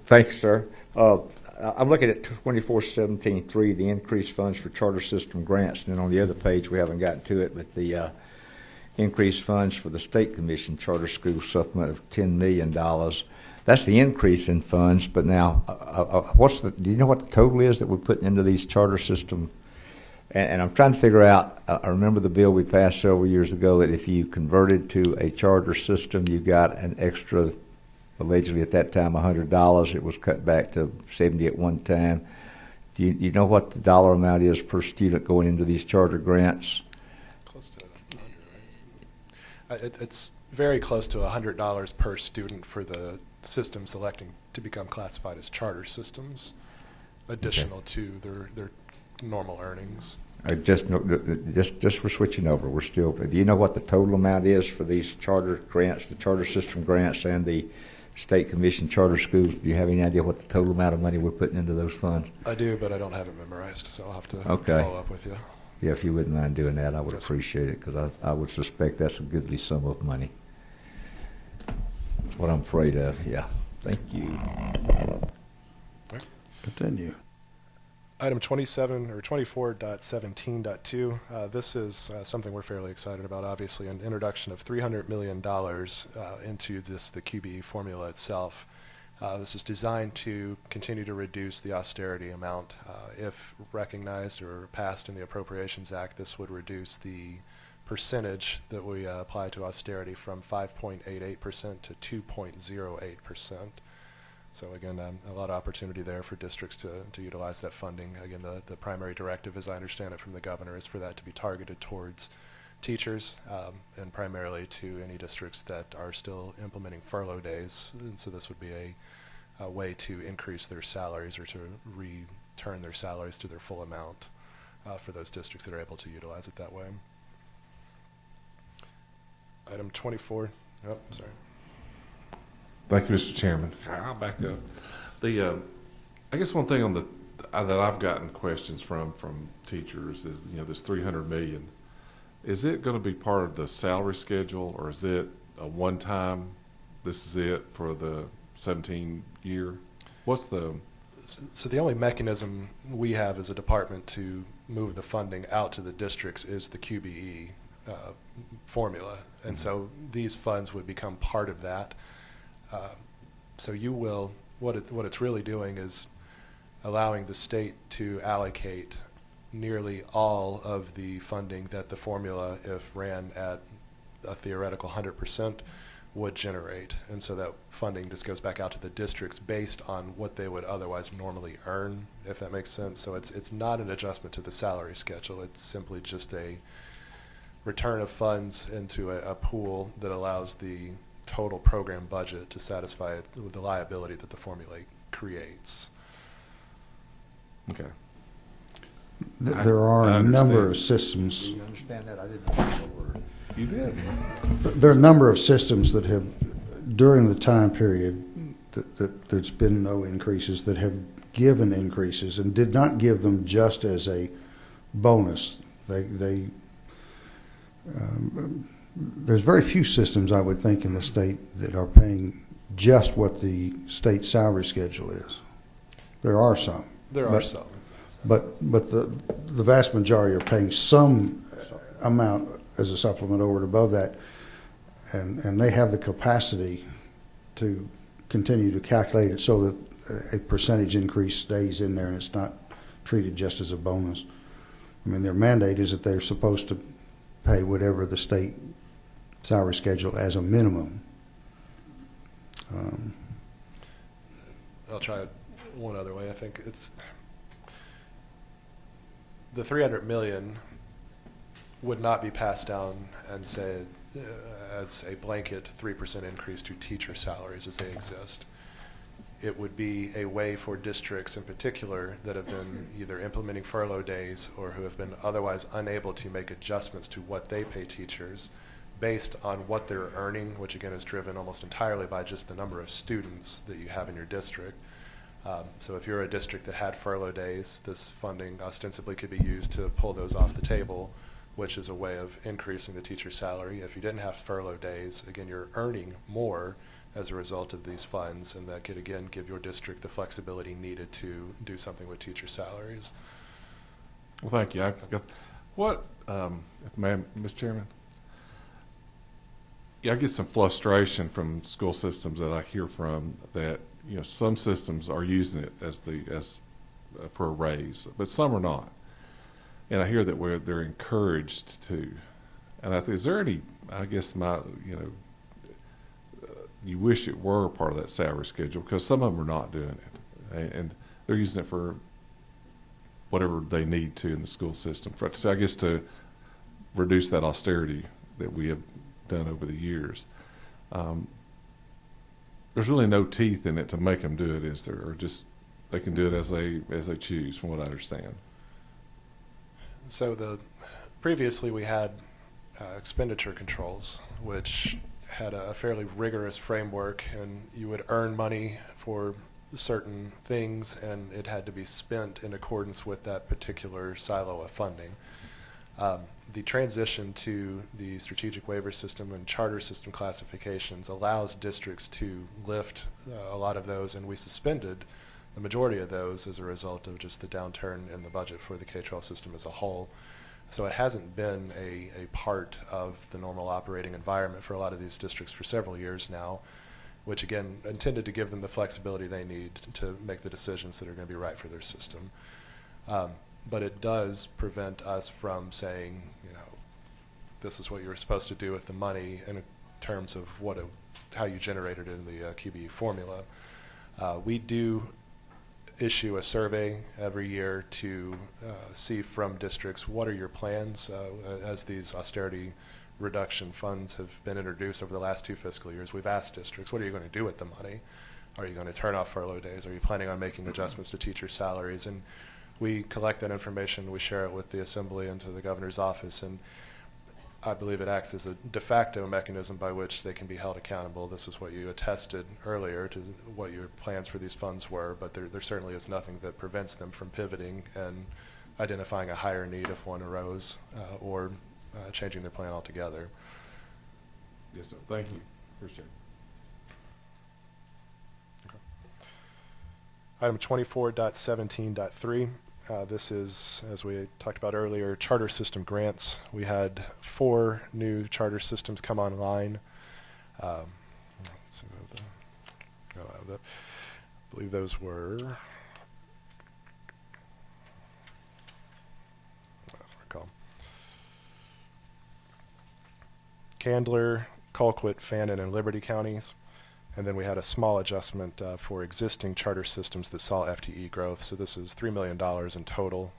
Thanks, sir. I'm looking at 2417.3, the increased funds for charter system grants, and then on the other page, we haven't gotten to it, but the increased funds for the State Commission Charter School Supplement of $10 million. That's the increase in funds, but now, do you know what the total is that we're putting into these charter system? And I'm trying to figure out, I remember the bill we passed several years ago that if you converted to a charter system, you got an extra, allegedly at that time, $100. It was cut back to $70 at one time. Do you know what the dollar amount is per student going into these charter grants? Close to 100, right? It's very close to $100 per student for the system selecting to become classified as charter systems, additional to their normal earnings. Just for switching over, we're still. Do you know what the total amount is for these charter grants, the charter system grants, and the State Commission charter schools? Do you have any idea what the total amount of money we're putting into those funds? I do, but I don't have it memorized, so I'll have to follow up with you. Yeah, if you wouldn't mind doing that, I would appreciate it, because I would suspect that's a goodly sum of money. That's what I'm afraid of. Yeah. Thank you. Continue. Item 27 or 24.17.2. This is something we're fairly excited about. Obviously, an introduction of $300 million into the QBE formula itself. This is designed to continue to reduce the austerity amount. If recognized or passed in the Appropriations Act, this would reduce the percentage that we apply to austerity from 5.88% to 2.08%. So again, a lot of opportunity there for districts to utilize that funding. Again, the primary directive, as I understand it from the governor, is for that to be targeted towards teachers and primarily to any districts that are still implementing furlough days. And so this would be a way to increase their salaries or to return their salaries to their full amount for those districts that are able to utilize it that way. Item 24. Oh, sorry. Thank you, Mr. Chairman. I'll back up. I guess one thing that I've gotten questions from teachers is, this $300 million. Is it going to be part of the salary schedule, or is it a one-time? This is it for the 17 year. What's the? So the only mechanism we have as a department to move the funding out to the districts is the QBE formula, and so these funds would become part of that. So you will, what it's really doing is allowing the state to allocate nearly all of the funding that the formula, if ran at a theoretical 100%, would generate. And so that funding just goes back out to the districts based on what they would otherwise normally earn, if that makes sense. So it's not an adjustment to the salary schedule. It's simply just a return of funds into a pool that allows the total program budget to satisfy the liability that the formula creates. Okay. There are a number of systems. Do you understand that? I didn't know that word. You did. There are a number of systems that have, during the time period that there's been no increases, that have given increases and did not give them just as a bonus. They there's very few systems, I would think, in the state that are paying just what the state salary schedule is. There are some. There are some. But the vast majority are paying some amount as a supplement over and above that, and they have the capacity to continue to calculate it so that a percentage increase stays in there and it's not treated just as a bonus. I mean, their mandate is that they're supposed to pay whatever the state salary schedule as a minimum. I'll try it one other way. I think it's the $300 million would not be passed down and said as a blanket 3% increase to teacher salaries as they exist. It would be a way for districts in particular that have been either implementing furlough days or who have been otherwise unable to make adjustments to what they pay teachers based on what they're earning, which again is driven almost entirely by just the number of students that you have in your district. So if you're a district that had furlough days, this funding ostensibly could be used to pull those off the table, which is a way of increasing the teacher salary. If you didn't have furlough days, again, you're earning more as a result of these funds, and that could again give your district the flexibility needed to do something with teacher salaries. Well, thank you. What, Mr. Chairman? Yeah, I get some frustration from school systems that I hear from that, you know, some systems are using it as for a raise, but some are not. And I hear that they're encouraged to. And I think, is there any, I guess you wish it were part of that salary schedule, because some of them are not doing it. And they're using it for whatever they need to in the school system, I guess, to reduce that austerity that we have done over the years. There's really no teeth in it to make them do it, is there? Or just they can do it as they choose, from what I understand. So previously we had expenditure controls, which had a fairly rigorous framework, and you would earn money for certain things, and it had to be spent in accordance with that particular silo of funding. The transition to the strategic waiver system and charter system classifications allows districts to lift a lot of those, and we suspended the majority of those as a result of just the downturn in the budget for the K-12 system as a whole. So it hasn't been a part of the normal operating environment for a lot of these districts for several years now, which again intended to give them the flexibility they need to make the decisions that are going to be right for their system. But it does prevent us from saying, you know, this is what you were supposed to do with the money in terms of how you generate it in the QBE formula. We do issue a survey every year to see from districts what are your plans as these austerity reduction funds have been introduced over the last 2 fiscal years. We've asked districts, what are you going to do with the money? Are you going to turn off furlough days? Are you planning on making adjustments to teacher salaries? And we collect that information, we share it with the Assembly and to the Governor's office, and I believe it acts as a de facto mechanism by which they can be held accountable. This is what you attested earlier to what your plans for these funds were, but there certainly is nothing that prevents them from pivoting and identifying a higher need if one arose or changing their plan altogether. Yes, sir. Thank you. Appreciate it. Okay. Item 24.17.3. This is, as we talked about earlier, charter system grants. We had 4 new charter systems come online. Let's see, I believe those were, I don't recall, Candler, Colquitt, Fannin, and Liberty counties. And then we had a small adjustment for existing charter systems that saw FTE growth. So this is $3 million in total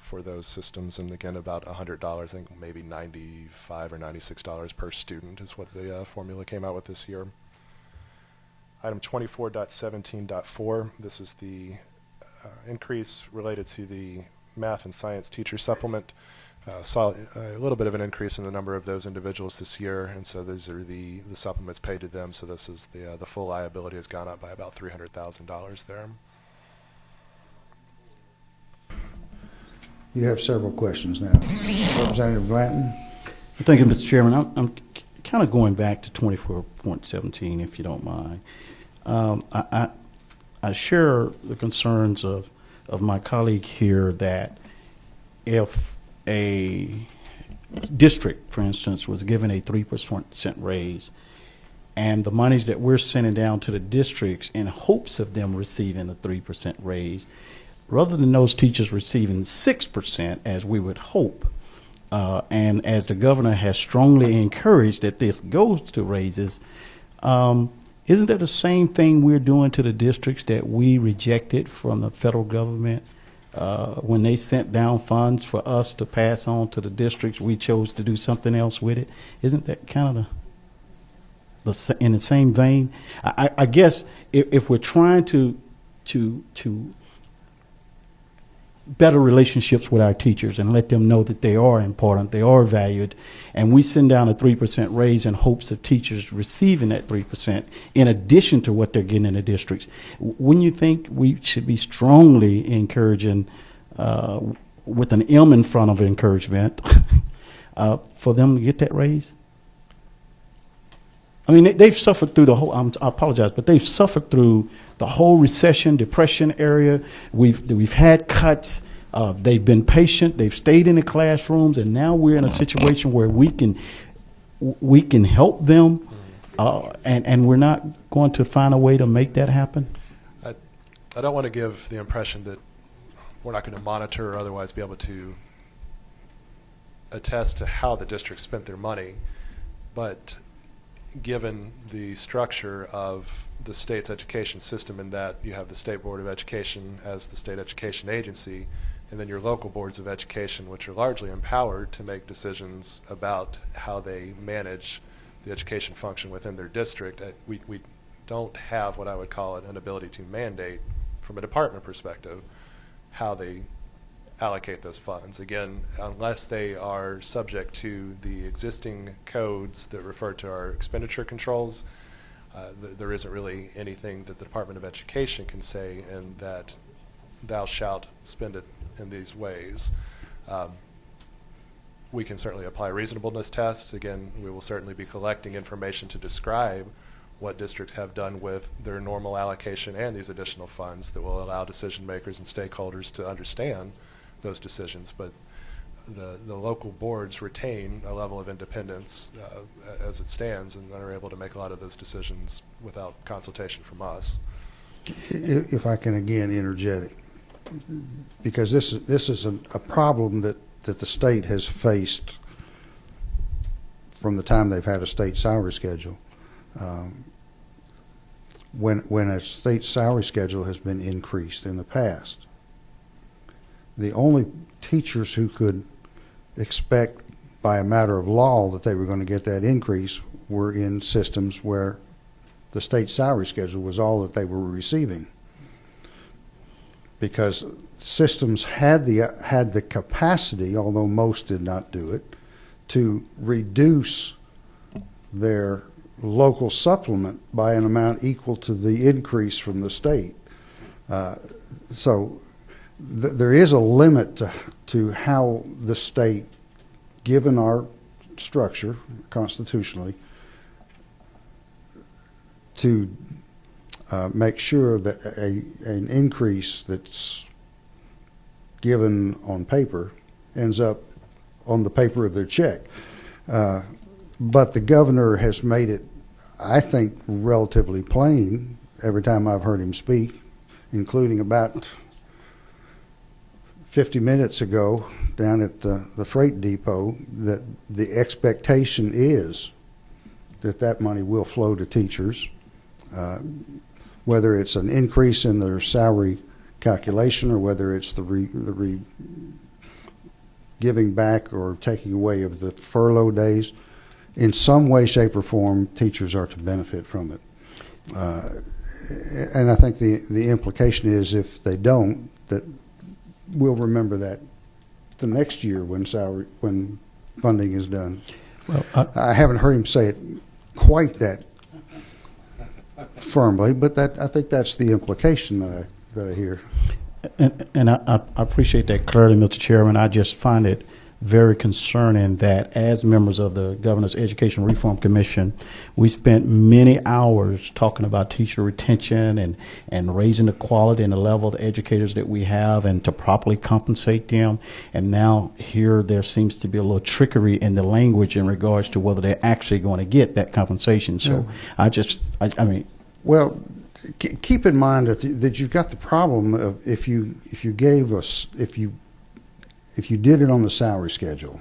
for those systems, and again about $100, I think maybe $95 or $96 per student is what the formula came out with this year. Item 24.17.4, this is the increase related to the math and science teacher supplement. Saw a little bit of an increase in the number of those individuals this year, and so these are the supplements paid to them. So this is the full liability has gone up by about $300,000 there. You have several questions now. Representative Glanton. Thank you, Mr. Chairman. I'm kind of going back to 24.17, if you don't mind. I share the concerns of my colleague here that if a district, for instance, was given a 3% raise, and the monies that we're sending down to the districts in hopes of them receiving a 3% raise, rather than those teachers receiving 6%, as we would hope, and as the governor has strongly encouraged that this goes to raises, isn't that the same thing we're doing to the districts that we rejected from the federal government when they sent down funds for us to pass on to the districts? We chose to do something else with it. Isn't that kind of in the same vein? I guess if we're trying to better relationships with our teachers and let them know that they are important, they are valued, and we send down a 3% raise in hopes of teachers receiving that 3% in addition to what they're getting in the districts, wouldn't you think we should be strongly encouraging, with an M in front of encouragement, for them to get that raise? I mean, they've suffered through the whole, I apologize, but they've suffered through the whole recession, depression area. We've had cuts. They've been patient. They've stayed in the classrooms, and now we're in a situation where we can help them, and we're not going to find a way to make that happen. I don't want to give the impression that we're not going to monitor or otherwise be able to attest to how the district spent their money, but given the structure of the state's education system, in that you have the State Board of Education as the state education agency, and then your local boards of education, which are largely empowered to make decisions about how they manage the education function within their district, we don't have what I would call an ability to mandate from a department perspective how they allocate those funds. Again, unless they are subject to the existing codes that refer to our expenditure controls, there isn't really anything that the Department of Education can say in that thou shalt spend it in these ways. We can certainly apply reasonableness tests. Again, we will certainly be collecting information to describe what districts have done with their normal allocation and these additional funds that will allow decision makers and stakeholders to understand those decisions, but the local boards retain a level of independence as it stands, and are able to make a lot of those decisions without consultation from us. If I can again interject, because this is a problem that the state has faced from the time they've had a state salary schedule. When a state salary schedule has been increased in the past, the only teachers who could expect by a matter of law that they were going to get that increase were in systems where the state salary schedule was all that they were receiving, because systems had the capacity, although most did not do it, to reduce their local supplement by an amount equal to the increase from the state. So there is a limit to how the state, given our structure constitutionally, to make sure that an increase that's given on paper ends up on the paper of their check. But the governor has made it, I think, relatively plain every time I've heard him speak, including about 50 minutes ago down at the freight depot, that the expectation is that money will flow to teachers, whether it's an increase in their salary calculation or whether it's the giving back or taking away of the furlough days. In some way, shape, or form, teachers are to benefit from it. And I think the implication is, if they don't, that we'll remember that the next year when funding is done. Well, I haven't heard him say it quite that firmly, but I think that's the implication that I hear. And I appreciate that clarity, Mr. Chairman. I just find it very concerning that as members of the Governor's Education Reform Commission, we spent many hours talking about teacher retention and raising the quality and the level of the educators that we have and to properly compensate them. And now here there seems to be a little trickery in the language in regards to whether they're actually going to get that compensation. So I mean. Well, keep in mind that you've got the problem of if you did it on the salary schedule,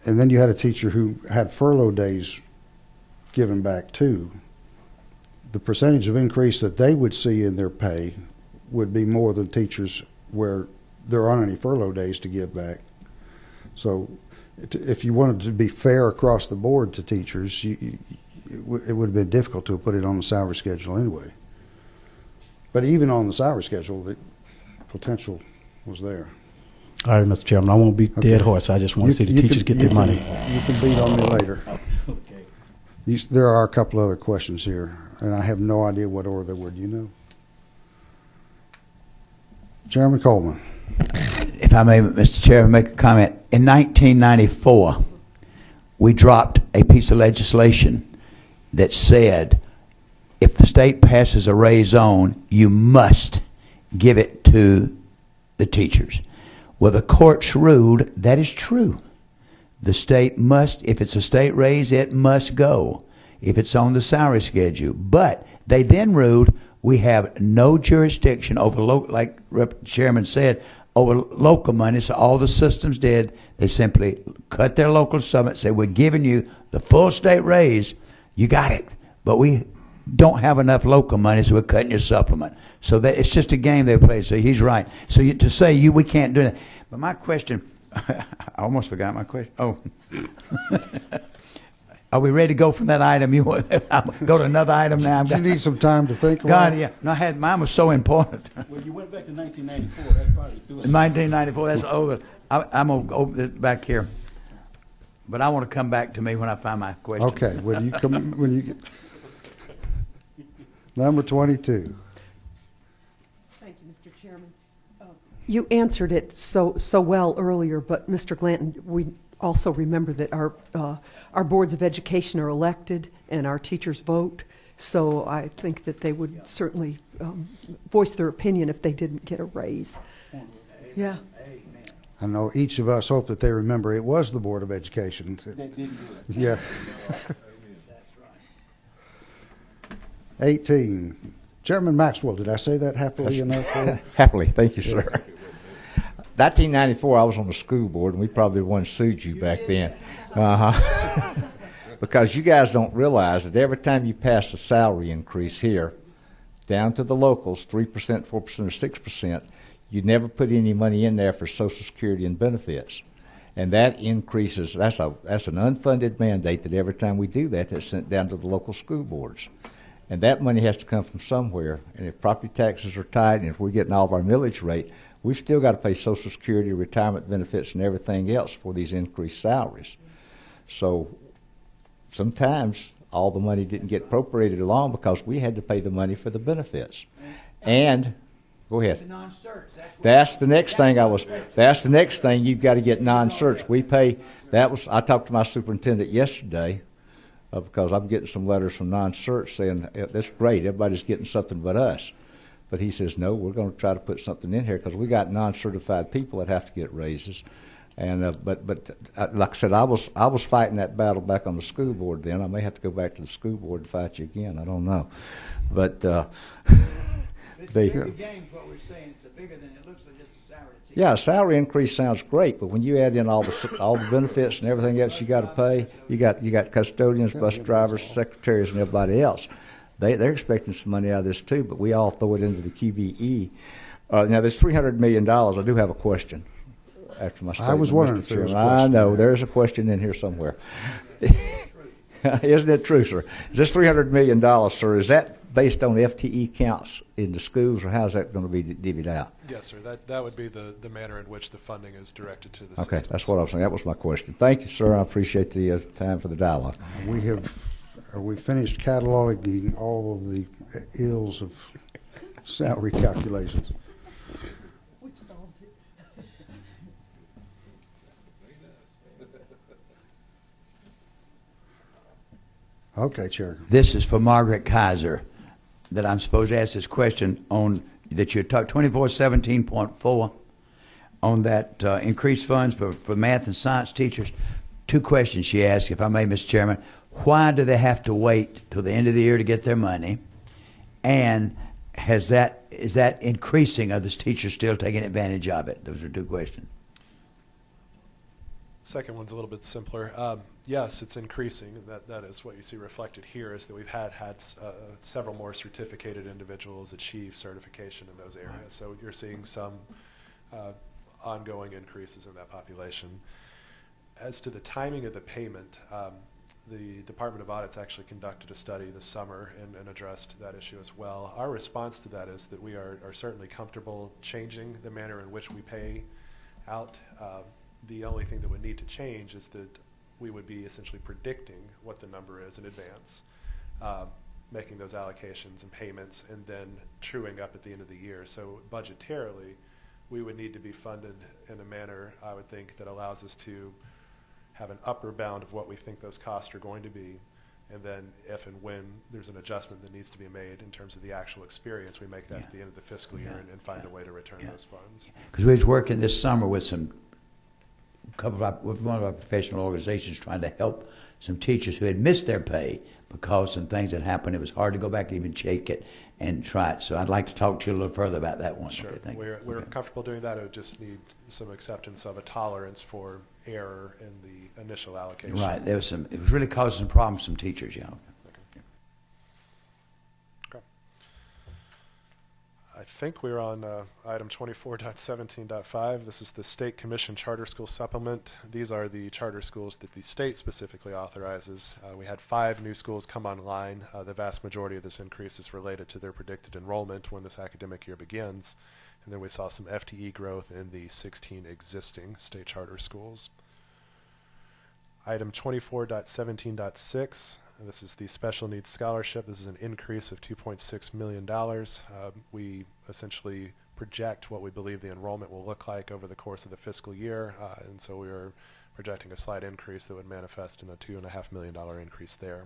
and then you had a teacher who had furlough days given back too, the percentage of increase that they would see in their pay would be more than teachers where there aren't any furlough days to give back. So if you wanted to be fair across the board to teachers, it would have been difficult to put it on the salary schedule anyway. But even on the salary schedule, the potential was there. All right, Mr. Chairman, I won't beat dead horse. I just want to see the teachers get their money. You can beat on me later. Okay. There are a couple other questions here, and I have no idea what order they were. Do you know? Chairman Coleman. If I may, Mr. Chairman, make a comment. In 1994, we dropped a piece of legislation that said if the state passes a raise zone, you must give it to the teachers. Well, the courts ruled that is true. The state must, if it's a state raise, it must go if it's on the salary schedule. But they then ruled we have no jurisdiction over, like Rep. Chairman said, over local money. So all the systems did, they simply cut their local summit, say we're giving you the full state raise, you got it. But we don't have enough local money, so we're cutting your supplement. So that it's just a game they play. So he's right. So to say we can't do that. But my question, I almost forgot my question. Oh, are we ready to go from that item? You want I'll go to another item now? You need some time to think about God, it. yeah. No, mine was so important. Well, you went back to 1994. That's probably through In 1994, that's over. I'm gonna go back here, but I want to come back to me when I find my question. Okay, when you get number 22. Thank you, Mr. Chairman. You answered it so well earlier, but Mr. Glanton, we also remember that our boards of education are elected and our teachers vote. So I think that they would certainly voice their opinion if they didn't get a raise. Yeah. I know each of us hope that they remember it was the Board of Education. They didn't do it. Yeah. That's right. 18. Chairman Maxwell, did I say that happily enough? Happily, thank you, sir. 1994, I was on the school board, and we probably the one sued you back then. Because you guys don't realize that every time you pass a salary increase here, down to the locals, 3%, 4%, or 6%, you never put any money in there for Social Security and benefits. And that increases, that's an unfunded mandate that every time we do that, that's sent down to the local school boards. And that money has to come from somewhere. And if property taxes are tight, and if we're getting all of our millage rate, we've still got to pay Social Security, retirement benefits, and everything else for these increased salaries. So sometimes all the money didn't get appropriated along because we had to pay the money for the benefits. And go ahead. That's the next thing that's the next thing you've got to get non-search. We pay, I talked to my superintendent yesterday because I'm getting some letters from non-search saying, that's great, everybody's getting something but us. But he says, no, we're going to try to put something in here because we got non-certified people that have to get raises. And but like I said, I was fighting that battle back on the school board then. I may have to go back to the school board and fight you again. I don't know. But It's a bigger game is what we're saying. It's bigger than it looks like just a salary. Yeah, a salary increase sounds great, but when you add in all the benefits and everything else you got to pay, you got custodians, bus drivers, secretaries, and everybody else. They're expecting some money out of this too, but we all throw it into the QBE. Now, there's $300 million. I do have a question after my statement. I was wondering if there was a question. I know. There's a question in here somewhere. Isn't it true, sir? Is this $300 million, sir, is that based on FTE counts in the schools, or how is that going to be divvied out? Yes, sir. That would be the manner in which the funding is directed to the Okay, systems. that's what I was saying. That was my question. Thank you, sir. I appreciate the time for the dialogue. We finished cataloging all of the ills of salary calculations. We've solved it. Okay, Chair. This is for Margaret Kaiser, that I'm supposed to ask this question on, that you talked 2417.4 on that increased funds for math and science teachers. Two questions she asked, if I may, Mr. Chairman. Why do they have to wait till the end of the year to get their money? And is that increasing? Are the teachers still taking advantage of it? Those are two questions. Second one's a little bit simpler. Yes, it's increasing, and that is what you see reflected here, is that we've had several more certificated individuals achieve certification in those areas. So you're seeing some ongoing increases in that population. As to the timing of the payment, the Department of Audit's actually conducted a study this summer and addressed that issue as well. Our response to that is that we are certainly comfortable changing the manner in which we pay out. The only thing that would need to change is that we would be essentially predicting what the number is in advance, making those allocations and payments, and then truing up at the end of the year. So budgetarily, we would need to be funded in a manner, I would think, that allows us to have an upper bound of what we think those costs are going to be, and then if and when there's an adjustment that needs to be made in terms of the actual experience, we make that at the end of the fiscal year and find a way to return those funds. Because we was working this summer with with one of our professional organizations, trying to help some teachers who had missed their pay because some things had happened. It was hard to go back and even check it and try it. So I'd like to talk to you a little further about that one. Sure. Okay, We're comfortable doing that. It would just need some acceptance of a tolerance for error in the initial allocation. Right. There was it was really causing some problems for some teachers, yeah. I think we're on item 24.17.5. This is the State Commission Charter School Supplement. These are the charter schools that the state specifically authorizes. We had 5 new schools come online. The vast majority of this increase is related to their predicted enrollment when this academic year begins. And then we saw some FTE growth in the 16 existing state charter schools. Item 24.17.6. This is the Special Needs Scholarship. This is an increase of $2.6 million. We essentially project what we believe the enrollment will look like over the course of the fiscal year, and so we are projecting a slight increase that would manifest in a $2.5 million increase there.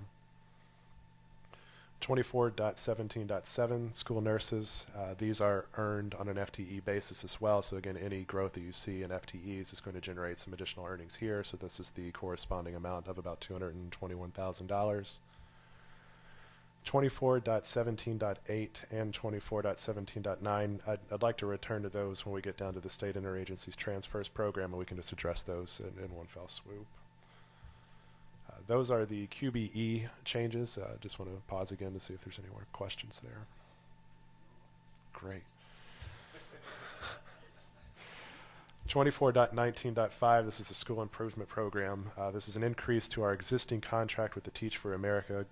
24.17.7, school nurses. These are earned on an FTE basis as well. So again, any growth that you see in FTEs is going to generate some additional earnings here. So this is the corresponding amount of about $221,000. 24.17.8 and 24.17.9, I'd like to return to those when we get down to the state interagencies transfers program, and we can just address those in one fell swoop. Those are the QBE changes. Just want to pause again to see if there's any more questions there. Great. 24.19.5, this is the school improvement program. This is an increase to our existing contract with the Teach for America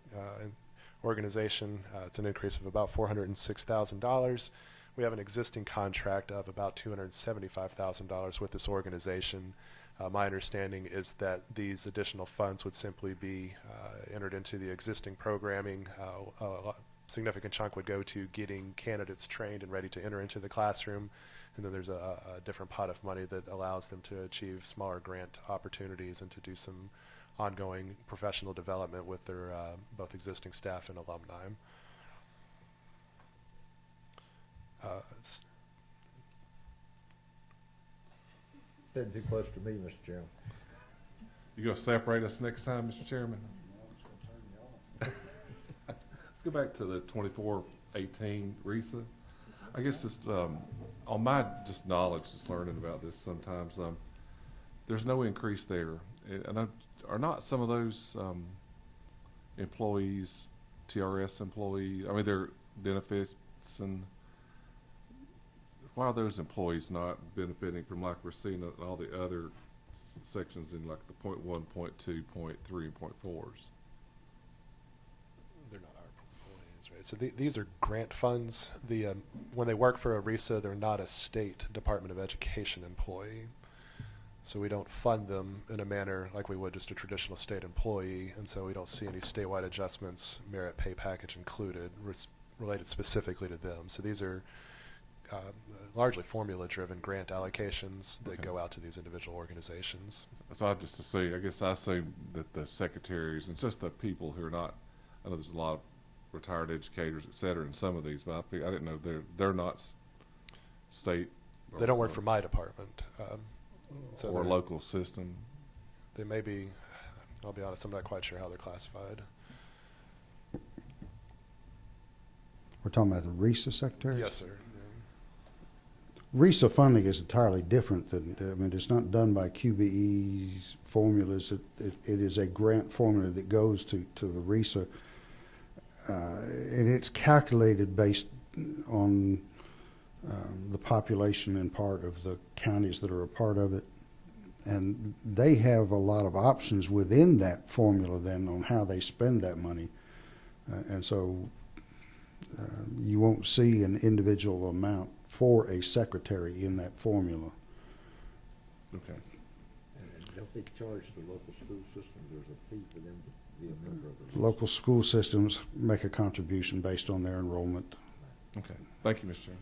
organization. It's an increase of about $406,000. We have an existing contract of about $275,000 with this organization. My understanding is that these additional funds would simply be entered into the existing programming. A significant chunk would go to getting candidates trained and ready to enter into the classroom, and then there's a different pot of money that allows them to achieve smaller grant opportunities and to do some ongoing professional development with their both existing staff and alumni. Said too close to me, Mr. Chairman. You going to separate us next time, Mr. Chairman? Let's go back to the 2418 RISA. I guess just on my just knowledge, just learning about this sometimes, there's no increase there. And are not some of those employees, TRS employees, I mean, their benefits, and why are those employees not benefiting from, like we're seeing in all the other sections in like the .1, .2, .3, and .4s? They're not our employees, right? So these are grant funds. When they work for ERISA, they're not a state Department of Education employee. So we don't fund them in a manner like we would just a traditional state employee, and so we don't see any statewide adjustments, merit pay package included, related specifically to them. So these are largely formula-driven grant allocations that go out to these individual organizations. So I just assume that the secretaries and just the people who are not I know there's a lot of retired educators, et cetera, in some of these, but I didn't know they're not state. They don't work for my department. So or local system. They may be. I'll be honest, I'm not quite sure how they're classified. We're talking about the RESA secretaries? Yes, sir. RESA funding is entirely different than, I mean, it's not done by QBE's formulas. It is a grant formula that goes to the RESA, and it's calculated based on the population and part of the counties that are a part of it. And they have a lot of options within that formula then on how they spend that money. And so you won't see an individual amount for a secretary in that formula. Okay. And don't they charge the local school systems? There's a fee for them to be a member of the Local school systems make a contribution based on their enrollment. Okay. Thank you, Mr. Chairman.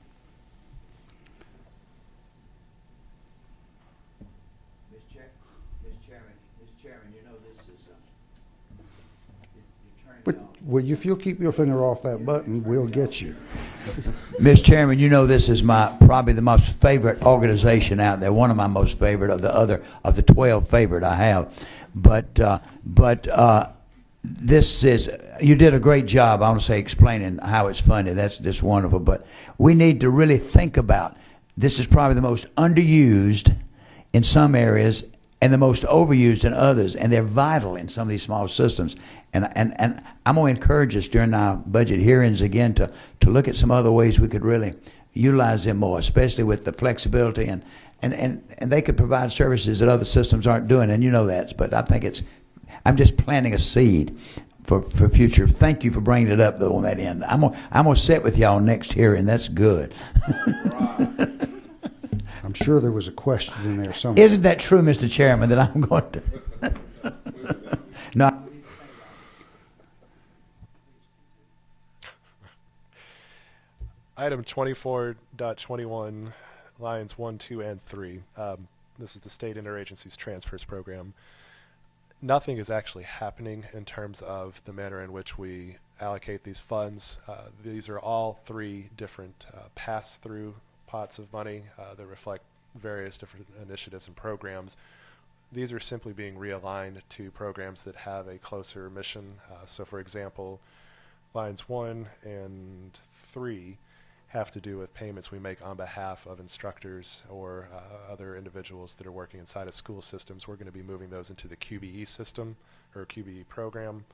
Mr. Chairman, you know this is But, well, if you'll keep your finger off that button, we'll get you. Mr. Chairman, you know this is probably the most favorite organization out there. One of my most favorite of the 12 favorite I have. But this is, you did a great job, I want to say, explaining how it's funded. That's just wonderful. But we need to really think about, this is probably the most underused in some areas and the most overused in others, and they're vital in some of these small systems. And I'm going to encourage us during our budget hearings again to look at some other ways we could really utilize them more, especially with the flexibility and they could provide services that other systems aren't doing, and you know that. But I think I'm just planting a seed for future. Thank you for bringing it up though on that end. I'm gonna sit with y'all next hearing. That's good. I'm sure there was a question in there somewhere. Isn't that true, Mr. Chairman, that I'm going to? No. Item 24.21, lines 1, 2, and 3. This is the State Interagencies Transfers Program. Nothing is actually happening in terms of the manner in which we allocate these funds. These are all three different pass-through pots of money that reflect various different initiatives and programs. These are simply being realigned to programs that have a closer mission. So for example, lines 1 and 3 have to do with payments we make on behalf of instructors or other individuals that are working inside of school systems. We're going to be moving those into the QBE system or QBE program.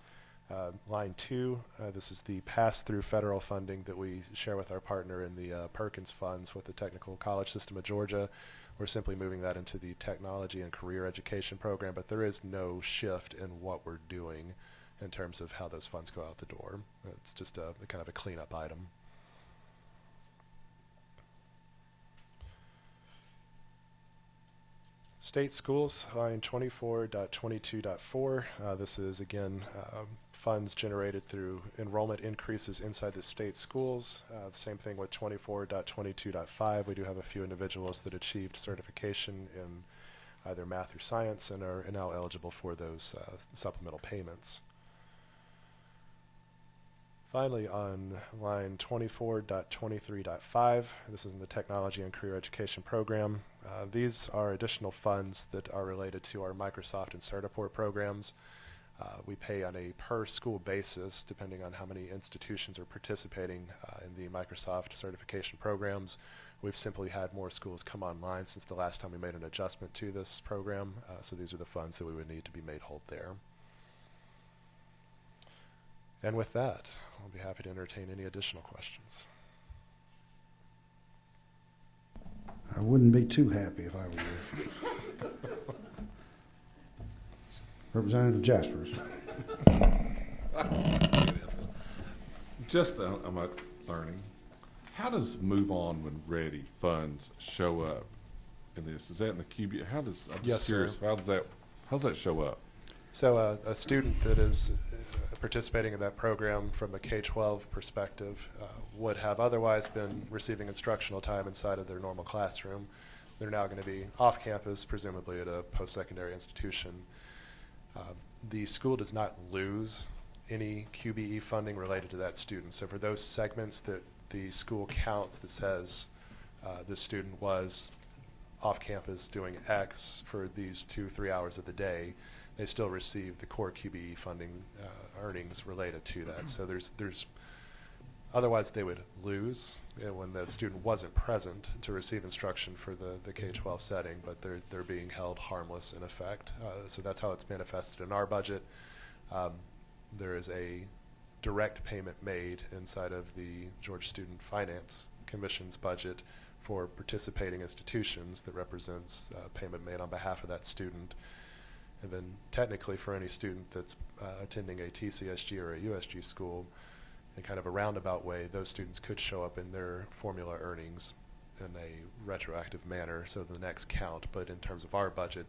Line 2, this is the pass-through federal funding that we share with our partner in the Perkins funds with the Technical College System of Georgia. We're simply moving that into the technology and career education program, but there is no shift in what we're doing in terms of how those funds go out the door. It's just a kind of a cleanup item. State schools, line 24.22.4. This is, again, funds generated through enrollment increases inside the state schools. The same thing with 24.22.5. We do have a few individuals that achieved certification in either math or science and are now eligible for those supplemental payments. Finally, on line 24.23.5, this is in the Technology and Career Education Program. These are additional funds that are related to our Microsoft and Certiport programs. We pay on a per school basis depending on how many institutions are participating in the Microsoft certification programs. We've simply had more schools come online since the last time we made an adjustment to this program, so these are the funds that we would need to be made whole there. And with that, I'll be happy to entertain any additional questions. I wouldn't be too happy if I were you. Representative Jaspers. Just I'm not learning. How does Move On When Ready funds show up in this? Is that in the QB? I'm just Yes, curious. sir. How does that show up? So a student that is participating in that program from a K-12 perspective would have otherwise been receiving instructional time inside of their normal classroom. They're now going to be off campus, presumably at a post-secondary institution. The school does not lose any QBE funding related to that student. So for those segments that the school counts that says this student was off campus doing X for these 2-3 hours of the day, they still receive the core QBE funding earnings related to that. So there's otherwise they would lose when the student wasn't present to receive instruction for the K-12 setting, but they're being held harmless in effect. So that's how it's manifested in our budget. There is a direct payment made inside of the Georgia Student Finance Commission's budget for participating institutions that represents payment made on behalf of that student. And then technically for any student that's attending a TCSG or a USG school, in kind of a roundabout way, those students could show up in their formula earnings in a retroactive manner, so the next count. But in terms of our budget,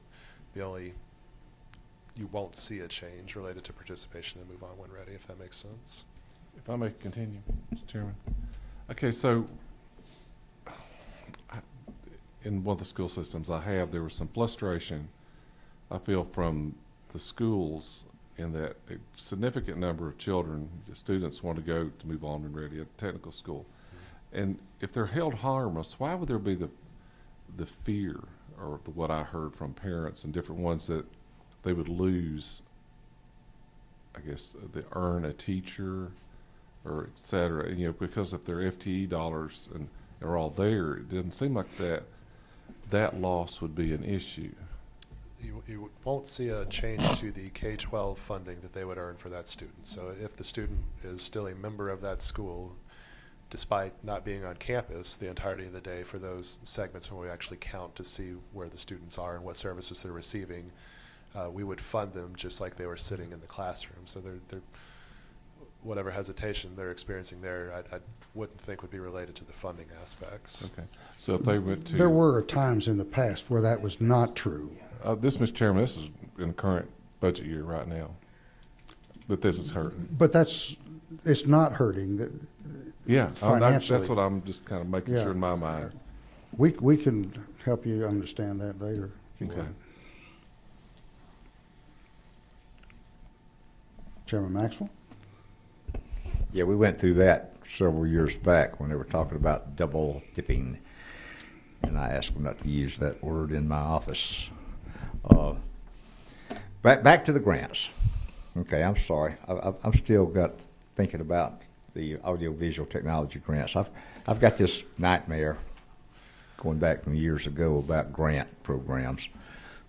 you won't see a change related to participation and move on when ready, if that makes sense. If I may continue, Mr. Chairman. Okay, so in one of the school systems there was some frustration, I feel, from the schools in that a significant number of children, students, want to go to move on and ready at technical school. And if they're held harmless, why would there be the fear, or what I heard from parents and different ones, that they would lose, I guess, the earn a teacher or et cetera, because if their FTE dollars and are all there, it doesn't seem like that loss would be an issue. You won't see a change to the K-12 funding that they would earn for that student. So if the student is still a member of that school, despite not being on campus the entirety of the day for those segments when we actually count to see where the students are and what services they're receiving, we would fund them just like they were sitting in the classroom. So they're whatever hesitation they're experiencing there, I wouldn't think would be related to the funding aspects. Okay. So if they went to... There were times in the past where that was not true. Mr. Chairman, this is in the current budget year right now, but this is hurting. But it's not hurting. Yeah, financially. that's what I'm just kind of making sure in my mind. We can help you understand that later. Okay. Chairman Maxwell? Yeah, we went through that several years back when they were talking about double dipping, and I asked them not to use that word in my office. Back to the grants. Okay, I'm sorry. I'm still thinking about the audiovisual technology grants. I've got this nightmare going back from years ago about grant programs,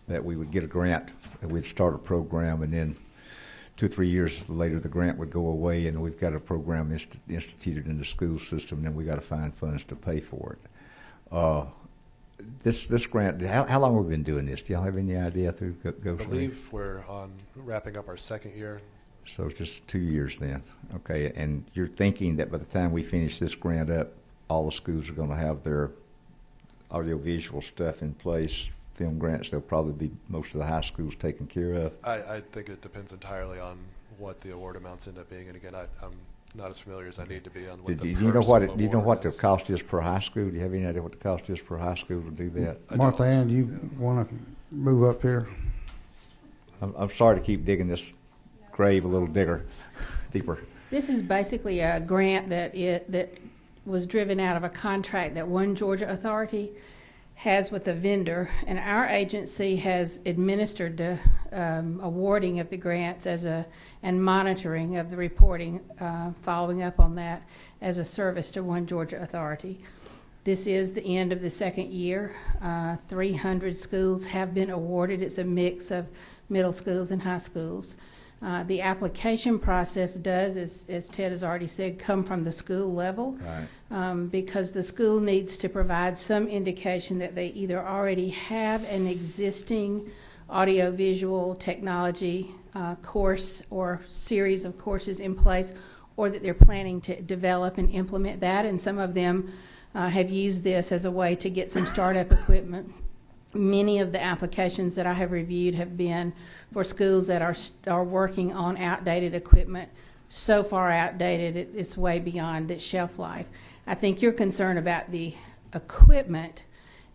that we would get a grant and we'd start a program, and then 2 or 3 years later the grant would go away, and we've got a program instituted in the school system, and then we got to find funds to pay for it. This grant, how long have we been doing this? Do y'all have any idea through I believe we're wrapping up our second year. So it's just 2 years then. Okay, and you're thinking that by the time we finish this grant up, all the schools are going to have their audiovisual stuff in place, film grants, they'll probably be most of the high schools taken care of? I think it depends entirely on what the award amounts end up being, and again, I'm not as familiar as I need to be on what do you know what the cost is per high school? Do you have any idea what the cost is per high school to do that? Martha Ann, you want to move up here? I'm sorry to keep digging this grave a little deeper. This is basically a grant that was driven out of a contract that One Georgia Authority has with a vendor, and our agency has administered the awarding of the grants and monitoring of the reporting, following up on that as a service to One Georgia Authority. This is the end of the second year. 300 schools have been awarded. It's a mix of middle schools and high schools. The application process does, as Ted has already said, come from the school level, right. Because the school needs to provide some indication that they either already have an existing audiovisual technology course or series of courses in place, or that they're planning to develop and implement that, and some of them have used this as a way to get some startup equipment. Many of the applications that I have reviewed have been for schools that are working on outdated equipment, so far outdated it's way beyond its shelf life. I think your concern about the equipment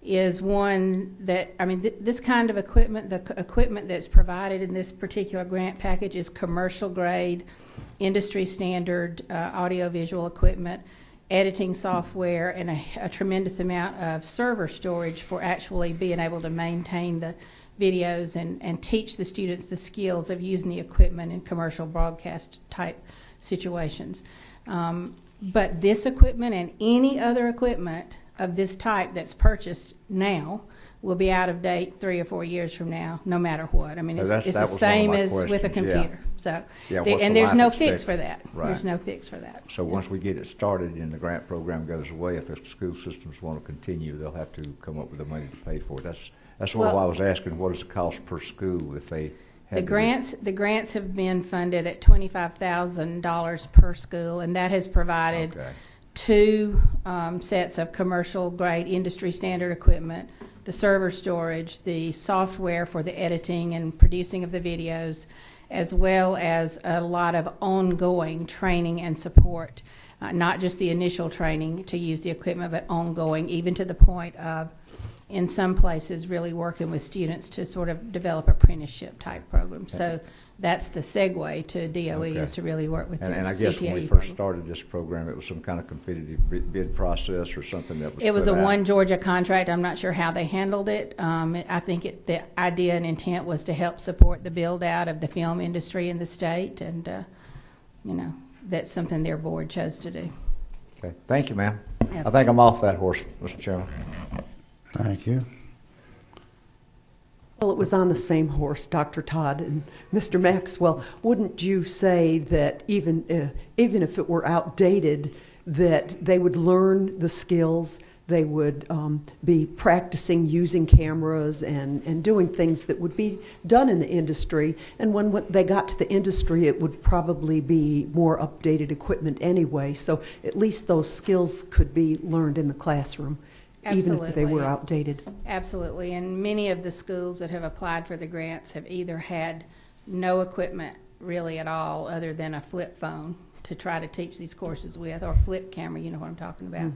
is one that, I mean, this kind of equipment, the equipment that's provided in this particular grant package is commercial grade, industry standard audiovisual equipment, editing software, and a tremendous amount of server storage for actually being able to maintain the videos and teach the students the skills of using the equipment in commercial broadcast type situations. But this equipment and any other equipment of this type that's purchased now will be out of date 3 or 4 years from now, no matter what. I mean, it's the same as with a computer. So, and there's no fix for that. Right. There's no fix for that. So once we get it started and the grant program goes away, if the school systems want to continue, they'll have to come up with the money to pay for it. That's why I was asking, what is the cost per school if they had the grants have been funded at $25,000 per school, and that has provided 2 sets of commercial grade industry standard equipment, the server storage, the software for the editing and producing of the videos, as well as a lot of ongoing training and support, not just the initial training to use the equipment, but ongoing, even to the point of, in some places, really working with students to sort of develop apprenticeship type programs. So that's the segue to DOE is to really work with and I CTAE guess when we first started this program, it was some kind of competitive bid process or something that was It was put a out. One Georgia contract. I'm not sure how they handled it. I think the idea and intent was to help support the build out of the film industry in the state, and you know, that's something their board chose to do. Okay, thank you, ma'am. Absolutely. I think I'm off that horse, Mr. Chairman. Thank you. Well, it was on the same horse, Dr. Todd and Mr. Maxwell. Wouldn't you say that even if it were outdated, that they would learn the skills, they would be practicing using cameras and doing things that would be done in the industry, and when they got to the industry, it would probably be more updated equipment anyway, so at least those skills could be learned in the classroom. Even if they were outdated. Absolutely, and many of the schools that have applied for the grants have either had no equipment really at all other than a flip phone to try to teach these courses with, or flip camera, you know what I'm talking about,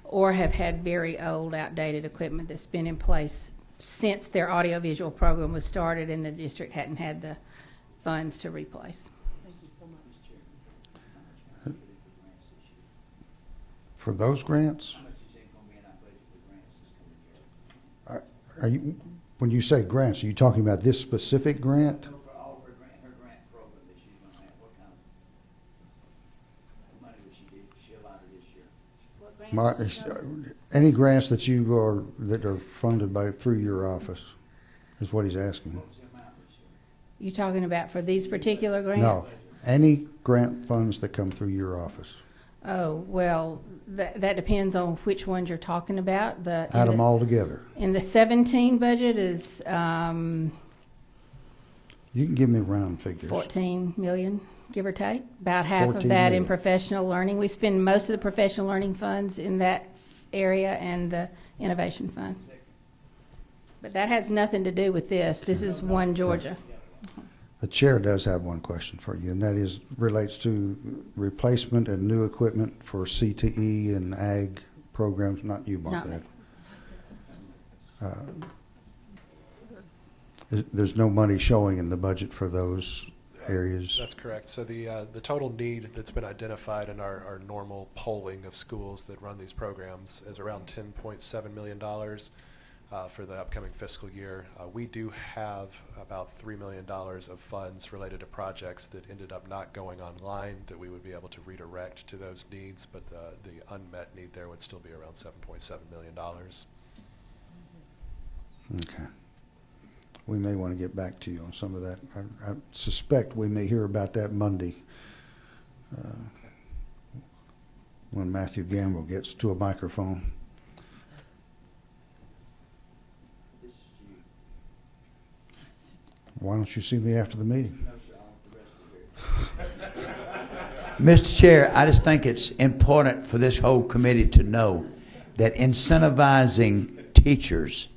or have had very old, outdated equipment that's been in place since their audiovisual program was started and the district hadn't had the funds to replace. Thank you so much. For those grants? Are you, when you say grants, are you talking about this specific grant? No, for all of her grant program that she's going to have. What kind of money would she allotted this year? Any grants that that are funded through your office is what he's asking. What was the amount this year? You talking about for these particular grants? No, any grant funds that come through your office. Oh, well, that depends on which ones you're talking about. Add them all together. In the 17 budget is You can give me round figures. 14 million, give or take. About half of 14 that million. in professional learning. We spend most of the professional learning funds in that area and the innovation fund. But that has nothing to do with this. This is One Georgia. The chair does have one question for you, and that relates to replacement and new equipment for CTE and ag programs. Not you, Martha. There's no money showing in the budget for those areas. That's correct. So the total need that's been identified in our normal polling of schools that run these programs is around $10.7 million. For the upcoming fiscal year. We do have about $3 million of funds related to projects that ended up not going online that we would be able to redirect to those needs, but the unmet need there would still be around $7.7 million. Okay. We may want to get back to you on some of that. I suspect we may hear about that Monday when Matthew Gamble gets to a microphone. Why don't you see me after the meeting? Mr. Chair, I just think it's important for this whole committee to know that incentivizing teachers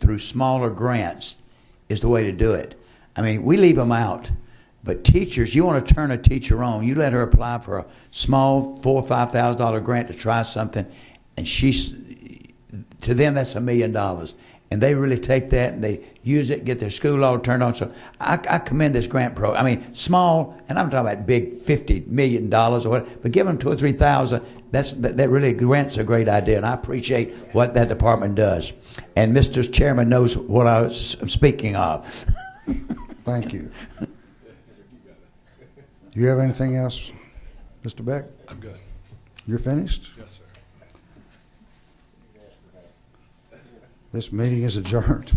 through smaller grants is the way to do it. I mean, we leave them out, but teachers, you want to turn a teacher on, you let her apply for a small $4,000 or $5,000 grant to try something, and to them that's $1 million, and they really take that and they use it, get their school all turned on. So I commend this grant program. I mean, small, and I'm talking about big, $50 million or whatever, but give them 2,000 or 3,000. That really grants a great idea, and I appreciate what that department does. And Mr. Chairman knows what I'm speaking of. Thank you. Do you have anything else, Mr. Beck? I'm good. You're finished? Yes, sir. This meeting is adjourned.